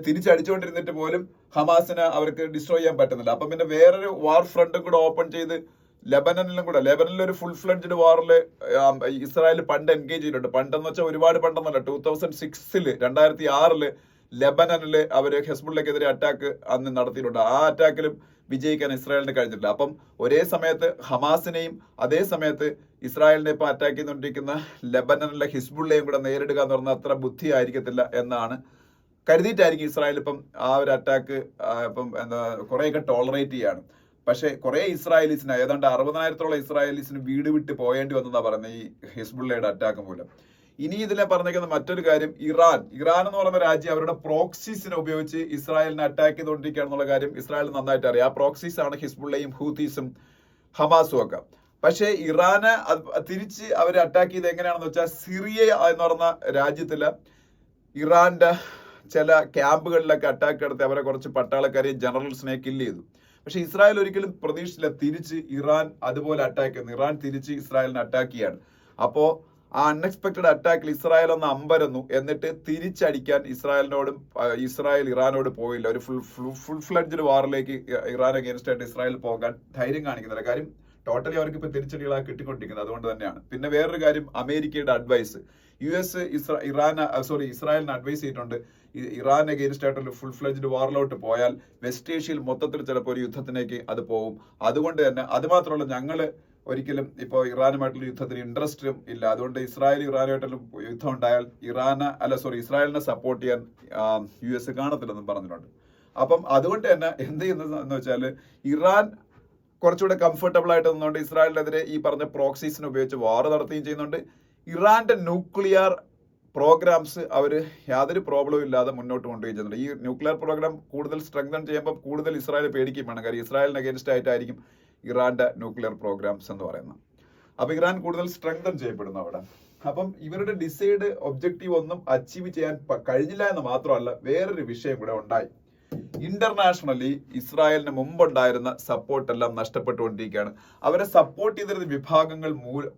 A: തിരിച്ചടിച്ചുകൊണ്ടിരുന്നിട്ട് പോലും ഹമാസിന് അവർക്ക് ഡിസ്ട്രോയ് ചെയ്യാൻ പറ്റുന്നില്ല. അപ്പം പിന്നെ വേറൊരു വാർ ഫ്രണ്ടും കൂടെ ഓപ്പൺ ചെയ്ത് ലെബനനിൽ ഒരു ഫുൾ ഫ്ലെഡ്ജ്ഡ് വാറിൽ ഇസ്രായേൽ പണ്ട് എൻഗേജ് ചെയ്തിട്ടുണ്ട്. പണ്ടെന്ന് വെച്ചാൽ ഒരുപാട് പണ്ടെന്നല്ല, 2006 ലെബനനിൽ അവര് ഹെസ്ബുള്ളക്കെതിരെ അറ്റാക്ക് അന്ന് നടത്തിയിട്ടുണ്ട്. ആ അറ്റാക്കിലും വിജയിക്കാൻ ഇസ്രായേലിന് കഴിഞ്ഞിട്ടില്ല. അപ്പം ഒരേ സമയത്ത് ഹമാസിനെയും അതേ സമയത്ത് ഇസ്രായേലിനെ ഇപ്പൊ അറ്റാക്ക് ചെയ്തുകൊണ്ടിരിക്കുന്ന ലെബനനിലെ ഹിസ്ബുള്ളയും കൂടെ നേരിടുക എന്ന് പറഞ്ഞാൽ അത്ര ബുദ്ധി ആയിരിക്കത്തില്ല എന്നാണ് കരുതിയിട്ടായിരിക്കും ഇസ്രായേൽ ഇപ്പം ആ ഒരു അറ്റാക്ക് ഇപ്പം കുറെയൊക്കെ ടോളറേറ്റ് ചെയ്യാണ്. പക്ഷെ കുറെ ഇസ്രായേലീസിന് ഏതാണ്ട് 60,000-ഓളം ഇസ്രായേലീസിന് വീട് വിട്ട് പോയേണ്ടി വന്നതാ പറയുന്നത് ഈ ഹിസ്ബുള്ളയുടെ അറ്റാക്ക് മൂലം. ഇനി ഇതിലെ പറഞ്ഞേക്കുന്ന മറ്റൊരു കാര്യം, ഇറാൻ എന്ന് പറയുന്ന രാജ്യം അവരുടെ പ്രോക്സീസിനെ ഉപയോഗിച്ച് ഇസ്രായേലിനെ അറ്റാക്ക് ചെയ്തുകൊണ്ടിരിക്കുകയാണെന്നുള്ള കാര്യം ഇസ്രായേൽ നന്നായിട്ട് അറിയാം. ആ പ്രോക്സീസ് ആണ് ഹിസ്ബുള്ളയും ഹൂതീസും ഹമാസും ഒക്കെ. പക്ഷേ ഇറാനെ തിരിച്ച് അവർ അറ്റാക്ക് ചെയ്ത് എങ്ങനെയാണെന്ന് വെച്ചാൽ സിറിയ എന്ന് പറയുന്ന രാജ്യത്തില് ഇറാന്റെ ചില ക്യാമ്പുകളിലൊക്കെ അറ്റാക്ക് നടത്തി അവരെ കുറച്ച് പട്ടാളക്കാരെയും ജനറൽസിനെ കില്ല് ചെയ്തു. പക്ഷെ ഇസ്രായേൽ ഒരിക്കലും പ്രതീക്ഷിച്ചില്ല തിരിച്ച് ഇറാൻ അതുപോലെ അറ്റാക്ക് ചെയ്യുന്നു. ഇറാൻ തിരിച്ച് ഇസ്രായേലിനെ അറ്റാക്ക് ചെയ്യാണ്. അപ്പോ ആ അൺഎക്സ്പെക്ടഡ് അറ്റാക്കിൽ ഇസ്രായേൽ ഒന്ന് അമ്പരന്നു. എന്നിട്ട് തിരിച്ചടിക്കാൻ ഇസ്രായേൽ ഇറാനോട് പോയില്ല. ഒരു ഫുൾ ഫ്ലഡ്ജഡ് വാറിലേക്ക് ഇറാൻ അഗേൻസ്റ്റ് ആയിട്ട് ഇസ്രായേൽ പോകാൻ ധൈര്യം കാണിക്കുന്നില്ല. കാര്യം ടോട്ടലി അവർക്ക് ഇപ്പൊ തിരിച്ചടികളാണ് കിട്ടിക്കൊണ്ടിരിക്കുന്നത്. അതുകൊണ്ട് തന്നെയാണ്. പിന്നെ വേറൊരു കാര്യം, അമേരിക്കയുടെ അഡ്വൈസ്, ഇസ്രായേലിന് അഡ്വൈസ് ചെയ്തിട്ടുണ്ട്. ഇറാൻ അഗേൻസ്റ്റ് ആയിട്ടുള്ള ഫുൾ ഫ്ലഡ്ജഡ് വാറിലോട്ട് പോയാൽ വെസ്റ്റ് ഏഷ്യയിൽ മൊത്തത്തിൽ ചിലപ്പോൾ ഒരു യുദ്ധത്തിലേക്ക് അത് പോകും. അതുകൊണ്ട് തന്നെ അത് മാത്രമല്ല, ഞങ്ങള് ഒരിക്കലും ഇപ്പോൾ ഇറാനുമായിട്ടുള്ള യുദ്ധത്തിന് ഇൻട്രസ്റ്റും ഇല്ല. അതുകൊണ്ട് ഇറാനുമായിട്ടുള്ള യുദ്ധം ഉണ്ടായാൽ ഇസ്രായേലിനെ സപ്പോർട്ട് ചെയ്യാൻ US കാണത്തില്ലെന്നും പറഞ്ഞിട്ടുണ്ട്. അപ്പം അതുകൊണ്ട് തന്നെ എന്ത് ചെയ്യുന്നതെന്ന് വെച്ചാൽ, ഇറാൻ കുറച്ചുകൂടെ കംഫർട്ടബിൾ ആയിട്ട് നിന്നുകൊണ്ട് ഇസ്രായേലിനെതിരെ ഈ പറഞ്ഞ പ്രോക്സീസിനെ ഉപയോഗിച്ച് വാർ നടത്തുകയും ചെയ്യുന്നുണ്ട്. ഇറാന്റെ ന്യൂക്ലിയർ പ്രോഗ്രാംസ് അവർ യാതൊരു പ്രോബ്ലവും ഇല്ലാതെ മുന്നോട്ട് കൊണ്ടുപോയി ചെയ്യുന്നുണ്ട്. ഈ ന്യൂക്ലിയർ പ്രോഗ്രാം കൂടുതൽ സ്ട്രെങ്തൻ ചെയ്യുമ്പോൾ കൂടുതൽ ഇസ്രായേൽ പേടിക്കുകയും വേണം. കാര്യം ഇസ്രായേലിന് അഗേൻസ്റ്റ് ആയിട്ടായിരിക്കും ഇറാന്റെ ന്യൂക്ലിയർ പ്രോഗ്രാംസ് എന്ന് പറയുന്നത്. അപ്പൊ ഇറാൻ കൂടുതൽ സ്ട്രെങ്തൻ ചെയ്യപ്പെടുന്നു അവിടെ. അപ്പം ഇവരുടെ ഡിസൈഡ് ഒബ്ജക്റ്റീവ് ഒന്നും അച്ചീവ് ചെയ്യാൻ കഴിഞ്ഞില്ല എന്ന് മാത്രമല്ല, വേറൊരു വിഷയം കൂടെ ഉണ്ടായി. ഇന്റർനാഷണലി ഇസ്രായേലിന് മുമ്പുണ്ടായിരുന്ന സപ്പോർട്ട് എല്ലാം നഷ്ടപ്പെട്ടുകൊണ്ടിരിക്കുകയാണ്. അവരെ സപ്പോർട്ട് ചെയ്തിരുന്ന വിഭാഗങ്ങൾ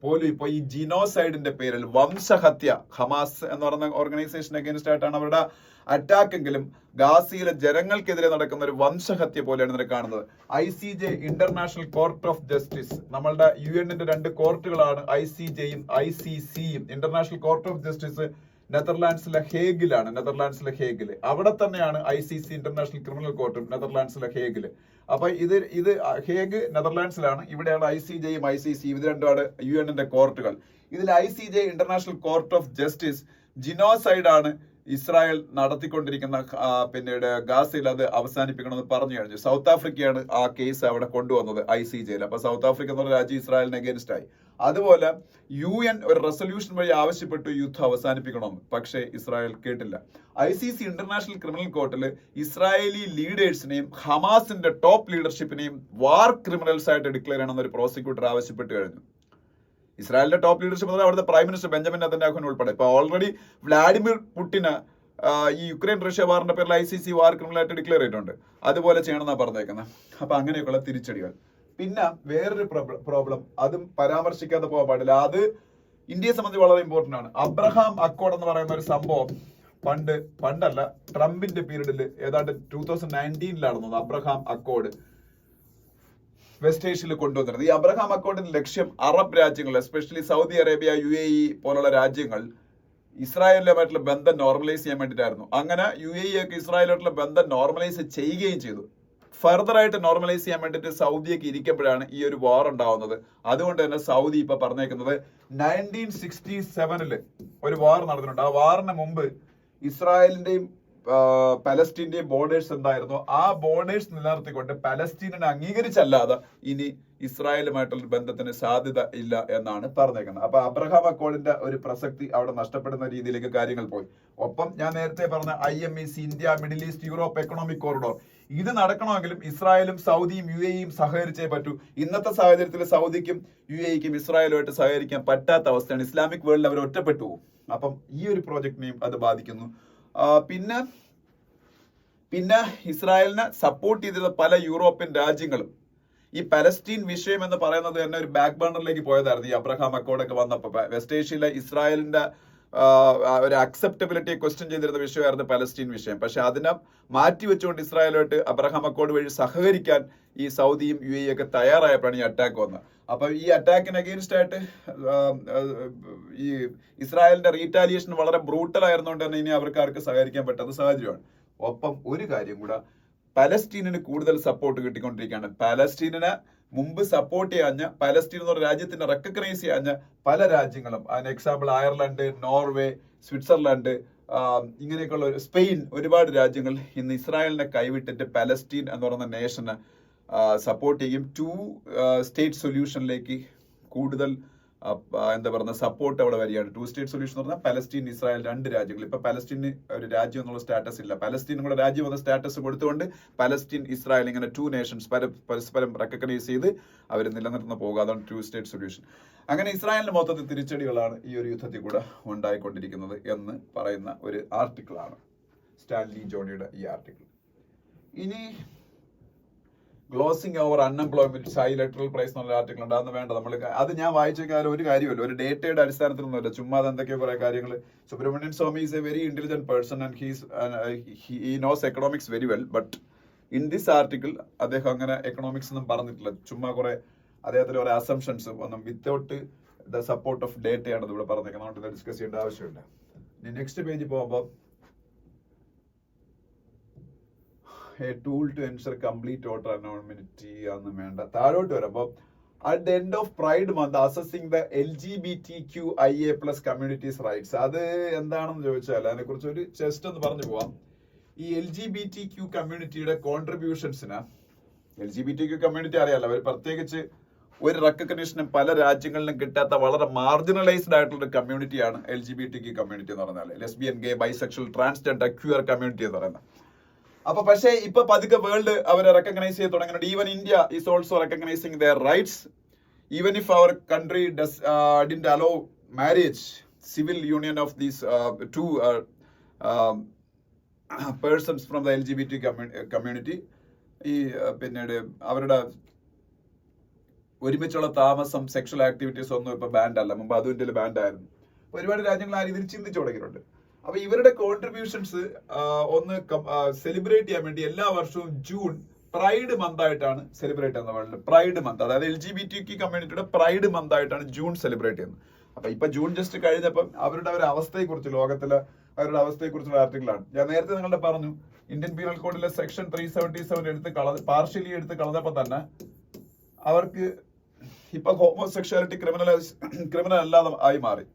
A: പോലും ഇപ്പോൾ ഈ ജിനോസൈഡിന്റെ പേരിൽ, വംശഹത്യ, ഹമാസ് എന്ന് പറയുന്ന ഓർഗനൈസേഷൻ അഗേൻസ്റ്റ് ആയിട്ടാണ് അവരുടെ അറ്റാക്ക് എങ്കിലും ഗാസയിലെ ജനങ്ങൾക്കെതിരെ നടക്കുന്ന ഒരു വംശഹത്യ പോലെയാണ് ഇതിനെ കാണുന്നത്. ICJ, International Court of Justice, നമ്മളുടെ UN-ന്റെ 2 കോർട്ടുകളാണ് ICJയും ICCയും. ഇന്റർനാഷണൽ കോർട്ട് ഓഫ് ജസ്റ്റിസ് നെതർലാൻഡ്സിലെ ഹേഗില്. അവിടെ തന്നെയാണ് ICC, ഇന്റർനാഷണൽ ക്രിമിനൽ കോർട്ടും നെതർലാൻഡ്സിലെ ഹേഗില്. അപ്പൊ ഇത് ഹേഗ് നെതർലാൻഡ്സിലാണ്, ഇവിടെയാണ് ICJയും ICCയും. ഇത് രണ്ടുമാണ് UN-ന്റെ കോർട്ടുകൾ. ഇതിൽ ICJ, International Court of justice, genocide ആണ് ഇസ്രായേൽ നടത്തിക്കൊണ്ടിരിക്കുന്ന പിന്നീട് ഗാസയിൽ അത് അവസാനിപ്പിക്കണമെന്ന് പറഞ്ഞു കഴിഞ്ഞു. സൗത്ത് ആഫ്രിക്കയാണ് ആ കേസ് അവിടെ കൊണ്ടുവന്നത് ICJയിൽ. അപ്പൊ സൗത്ത് ആഫ്രിക്ക എന്നുള്ള രാജ്യം ഇസ്രായേലിന് അഗേൻസ്റ്റ് ആയി. അതുപോലെ UN ഒരു റെസൊല്യൂഷൻ വഴി ആവശ്യപ്പെട്ടു യുദ്ധം അവസാനിപ്പിക്കണമെന്ന്. പക്ഷേ ഇസ്രായേൽ കേട്ടില്ല. ICC, ഇന്റർനാഷണൽ ക്രിമിനൽ കോർട്ടിൽ ഇസ്രായേലി ലീഡേഴ്സിനെയും ഹമാസിന്റെ ടോപ്പ് ലീഡർഷിപ്പിനെയും വാർ ക്രിമിനൽസ് ആയിട്ട് ഡിക്ലെയർ ചെയ്യണമെന്ന് ഒരു പ്രോസിക്യൂട്ടർ ആവശ്യപ്പെട്ട് കഴിഞ്ഞു. ഇസ്രായേലിന്റെ ടോപ്പ് ലീഡർഷിപ്പ് മുതൽ അവിടുത്തെ പ്രൈം മിനിസ്റ്റർ ബെഞ്ചമിൻ നെതന്യാഹു ഉൾപ്പെടെ. ഇപ്പൊ ഓൾറെഡി വ്ളാഡിമിർ പുടിന് ഈ യുക്രൈൻ റഷ്യ വാറിന്റെ പേരിൽ ICC വാർ ക്രിമിനൽ ആയിട്ട് ഡിക്ലെയർ ചെയ്തിട്ടുണ്ട്. അതുപോലെ ചെയ്യണമെന്നാണ് പറഞ്ഞേക്കുന്നത്. അപ്പൊ അങ്ങനെയൊക്കെയുള്ള തിരിച്ചടികൾ. പിന്നെ വേറൊരു പ്രോബ്ലം, അതും പരാമർശിക്കാതെ പോകാൻ പാടില്ല. അത് ഇന്ത്യയെ സംബന്ധിച്ച് വളരെ ഇമ്പോർട്ടന്റ് ആണ്. അബ്രഹാം അക്കോർഡ് എന്ന് പറയുന്ന ഒരു സംഭവം പണ്ടല്ല, ട്രംപിന്റെ പീരീഡിൽ ഏതാണ്ട് 2019 നടന്നത് അബ്രഹാം അക്കോർഡ് വെസ്റ്റ് ഏഷ്യയിൽ കൊണ്ടുവന്നിരുന്നത്. ഈ അബ്രഹാം അക്കോർഡിന്റെ ലക്ഷ്യം അറബ് രാജ്യങ്ങൾ, എസ്പെഷ്യലി സൗദി അറേബ്യ, UAE പോലുള്ള രാജ്യങ്ങൾ ഇസ്രായേലുമായിട്ടുള്ള ബന്ധം നോർമലൈസ് ചെയ്യാൻ വേണ്ടിയിട്ടായിരുന്നു. അങ്ങനെ UAE ഒക്കെ ഇസ്രായേലുമായിട്ടുള്ള ബന്ധം നോർമലൈസ് ചെയ്യുകയും ചെയ്തു. ഫർദർ ആയിട്ട് നോർമലൈസ് ചെയ്യാൻ വേണ്ടിയിട്ട് സൗദിയൊക്കെ ഇരിക്കുമ്പോഴാണ് ഈ ഒരു വാർ ഉണ്ടാവുന്നത്. അതുകൊണ്ട് തന്നെ സൗദി ഇപ്പൊ പറഞ്ഞേക്കുന്നത് 1967 ഒരു വാർ നടന്നിട്ടുണ്ട്. ആ വാറിന് മുമ്പ് ഇസ്രായേലിന്റെയും പലസ്തീന്റെയും ബോർഡേഴ്സ് എന്തായിരുന്നു, ആ ബോർഡേഴ്സ് നിലനിർത്തിക്കൊണ്ട് പലസ്തീനെ അംഗീകരിച്ചല്ലാതെ ഇനി ഇസ്രായേലുമായിട്ടുള്ള ബന്ധത്തിന് സാധ്യത ഇല്ല എന്നാണ് പറഞ്ഞേക്കുന്നത്. അപ്പൊ അബ്രഹാം അക്കോർഡിന്റെ ഒരു പ്രസക്തി അവിടെ നഷ്ടപ്പെടുന്ന രീതിയിലേക്ക് കാര്യങ്ങൾ പോയി. ഒപ്പം ഞാൻ നേരത്തെ പറഞ്ഞ IMEC, India, middle east, Europe economic corridor, ഇത് നടക്കണമെങ്കിലും ഇസ്രായേലും സൗദിയും UAEയും സഹകരിച്ചേ പറ്റൂ. ഇന്നത്തെ സാഹചര്യത്തിൽ സൗദിക്കും UAEക്കും ഇസ്രായേലുമായിട്ട് സഹകരിക്കാൻ പറ്റാത്ത അവസ്ഥയാണ്. ഇസ്ലാമിക് വേൾഡിൽ അവർ ഒറ്റപ്പെട്ടു പോകും. അപ്പം ഈ ഒരു പ്രോജക്റ്റിനെയും അത് ബാധിക്കുന്നു. പിന്നെ ഇസ്രായേലിനെ സപ്പോർട്ട് ചെയ്തിരുന്ന പല യൂറോപ്യൻ രാജ്യങ്ങളും ഈ പലസ്തീൻ വിഷയം എന്ന് പറയുന്നത് തന്നെ ഒരു ബാക്ക് ബർണറിലേക്ക് പോയതായിരുന്നു. ഈ അബ്രഹാം അക്കോർഡൊക്കെ വന്നപ്പോൾ വെസ്റ്റ് ഏഷ്യയിലെ ഇസ്രായേലിന്റെ ഒരു അക്സെപ്റ്റബിലിറ്റിയെ ക്വസ്റ്റ്യൻ ചെയ്തിരുന്ന വിഷയമായിരുന്നു പലസ്തീൻ വിഷയം. പക്ഷെ അതിനെ മാറ്റിവെച്ചുകൊണ്ട് ഇസ്രായേലുമായിട്ട് അബ്രഹാം അക്കോർഡ് വഴി സഹകരിക്കാൻ ഈ സൗദിയും UAE ഒക്കെ തയ്യാറായപ്പോഴാണ് ഈ അറ്റാക്ക് വന്നത്. അപ്പൊ ഈ അറ്റാക്കിന് അഗെയിൻസ്റ്റ് ആയിട്ട് ഈ ഇസ്രായേലിന്റെ റീറ്റാലിയേഷൻ വളരെ ബ്രൂട്ടൽ ആയിരുന്നുകൊണ്ട് തന്നെ ഇനി അവർക്ക് ആർക്ക് സഹകരിക്കാൻ പറ്റാത്ത സാഹചര്യമാണ്. ഒപ്പം ഒരു കാര്യം കൂടെ, പലസ്തീനിന് കൂടുതൽ സപ്പോർട്ട് കിട്ടിക്കൊണ്ടിരിക്കുകയാണ്. പലസ്തീനിനെ മുമ്പ് സപ്പോർട്ട് ചെയ്യാഞ്ഞ, പലസ്തീൻ എന്ന രാജ്യത്തിനെ റെക്കഗ്നൈസ് ചെയ്യാഞ്ഞ പല രാജ്യങ്ങളും, അതിന് എക്സാമ്പിൾ അയർലൻഡ്, നോർവേ, സ്വിറ്റ്സർലാൻഡ്, ഇങ്ങനെയൊക്കെയുള്ള സ്പെയിൻ, ഒരുപാട് രാജ്യങ്ങൾ ഇന്ന് ഇസ്രായേലിനെ കൈവിട്ടിട്ട് പലസ്തീൻ എന്ന് പറയുന്ന നേഷനെ സപ്പോർട്ട് ചെയ്യും. 2 സ്റ്റേറ്റ് സൊല്യൂഷനിലേക്ക് കൂടുതൽ എന്താ പറയുക സപ്പോർട്ട് അവിടെ വരികയാണ്. 2 സ്റ്റേറ്റ് സൊല്യൂഷൻ എന്ന് പറഞ്ഞാൽ പലസ്തീൻ, ഇസ്രായേൽ 2 രാജ്യങ്ങൾ. ഇപ്പൊ പലസ്തീന് ഒരു രാജ്യം എന്നുള്ള സ്റ്റാറ്റസ് ഇല്ല. പലസ്തീനും കൂടെ രാജ്യം എന്ന സ്റ്റാറ്റസ് കൊടുത്തുകൊണ്ട് പലസ്തീൻ, ഇസ്രായേൽ ഇങ്ങനെ 2 നേഷൻസ് പരസ്പരം റെക്കഗ്നൈസ് ചെയ്ത് അവർ നിലനിർത്തുന്ന പോകുക. അതാണ് 2 സ്റ്റേറ്റ് സൊല്യൂഷൻ. അങ്ങനെ ഇസ്രായേലിന് മൊത്തത്തിൽ തിരിച്ചടികളാണ് ഈ ഒരു യുദ്ധത്തിൽ കൂടെ ഉണ്ടായിക്കൊണ്ടിരിക്കുന്നത് എന്ന് പറയുന്ന ഒരു ആർട്ടിക്കിളാണ് സ്റ്റാൻലി ജോണിയുടെ ഈ ആർട്ടിക്കിൾ. ഇനി glossing over unemployment high electoral price എന്നുള്ള ആർട്ടിക്കിൾ ഉണ്ട്. അതൊന്നും വേണ്ട, നമ്മൾ അത് ഞാൻ വായിച്ച കാര്യം ഒരു കാര്യമല്ല, ഒരു ഡേറ്റയുടെ അടിസ്ഥാനത്തിലൊന്നുമല്ല, ചുമ്മാ എന്തൊക്കെയോ കുറെ കാര്യങ്ങൾ. Subramanian Swamy is a very intelligent person and he knows economics very well. But in this article അദ്ദേഹം അങ്ങനെ എക്കണോമിക്സ് ഒന്നും പറഞ്ഞിട്ടില്ല. ചുമ്മാ കുറെ അദ്ദേഹത്തിന് കുറെ അസംഷൻസ് ഒന്നും വിത്തൗട്ട് ദ സപ്പോർട്ട് ഓഫ് ഡേറ്റയാണ് ഇവിടെ പറഞ്ഞേക്കുന്നത്. അതുകൊണ്ട് ഡിസ്കസ് ചെയ്യേണ്ട ആവശ്യമില്ല. ഇനി നെക്സ്റ്റ് പേജ് പോകുമ്പോൾ a tool to ensure complete total anonymity ആണെന്ന് വേണ്ട. താഴോട്ട് വരുമ്പോൾ at the end of Pride month assessing the LGBTQIA+ communities rights. അത് എന്താണെന്ന് ചോദിച്ചാൽ അതിനെക്കുറിച്ച് ഒരു ജസ്റ്റ് ഒന്ന് പറഞ്ഞു പോവാം. ഈ LGBTQ കമ്മ്യൂണിറ്റിയുടെ കോൺട്രിബ്യൂഷൻസിന്, LGBTQ കമ്മ്യൂണിറ്റി അറിയാലോ, അവർ പ്രത്യേകിച്ച് ഒരു റെക്കഗ്നിഷനും പല രാജ്യങ്ങളിലും കിട്ടാത്ത വളരെ മാർജിനലൈസ്ഡ് ആയിട്ടുള്ള ഒരു കമ്മ്യൂണിറ്റിയാണ് LGBTQ കമ്മ്യൂണിറ്റി എന്ന് പറഞ്ഞാൽ. ലെസ്ബിയൻ, ഗേ, ബൈസെക്ഷൽ, ട്രാൻസ്ജെൻഡർ, ക്യൂർ കമ്മ്യൂണിറ്റി എന്ന് പറയുന്നത്. അപ്പൊ പക്ഷേ ഇപ്പൊ പതുക്കെ വേൾഡ് അവരെ റെക്കഗ്നൈസ് ചെയ്ത് തുടങ്ങുന്നുണ്ട്. Even India is also recognising their rights. Even if our country didn't allow marriage, civil union of these two persons from the LGBT community, ഈ പിന്നീട് അവരുടെ ഒരുമിച്ചുള്ള താമസം, സെക്ഷൽ ആക്ടിവിറ്റീസ് ഒന്നും ഇപ്പൊ ബാൻഡ് അല്ല. മുമ്പ് അതും ഇന്ത്യയിൽ ബാൻഡ് ആയിരുന്നു. ഒരുപാട് രാജ്യങ്ങൾ ആ രീതിയിൽ ചിന്തിച്ചു തുടങ്ങിയിട്ടുണ്ട്. അപ്പൊ ഇവരുടെ കോൺട്രിബ്യൂഷൻസ് ഒന്ന് സെലിബ്രേറ്റ് ചെയ്യാൻ വേണ്ടി എല്ലാ വർഷവും ജൂൺ പ്രൈഡ് മന്ത് ആയിട്ടാണ് സെലിബ്രേറ്റ് ചെയ്യുന്നത്. വേൾഡ് പ്രൈഡ് മന്ത്, അതായത് LGBTQ കമ്മ്യൂണിറ്റിയുടെ പ്രൈഡ് മന്ത് ആയിട്ടാണ് ജൂൺ സെലിബ്രേറ്റ് ചെയ്യുന്നത്. അപ്പൊ ഇപ്പൊ ജൂൺ ജസ്റ്റ് കഴിഞ്ഞപ്പം അവരുടെ ഒരു അവസ്ഥയെക്കുറിച്ച്, ലോകത്തിലെ അവരുടെ അവസ്ഥയെക്കുറിച്ചുള്ള ആർട്ടിക്കിളാണ്. ഞാൻ നേരത്തെ നിങ്ങളുടെ പറഞ്ഞു, ഇന്ത്യൻ പീനൽ കോഡിലെ സെക്ഷൻ 377 പാർഷ്യലി എടുത്ത് കളഞ്ഞപ്പോ തന്നെ അവർക്ക് ഇപ്പൊ ഹോമോസെക്ഷുവാലിറ്റി ക്രിമിനൽ അല്ലാതെ ആയി മാറി.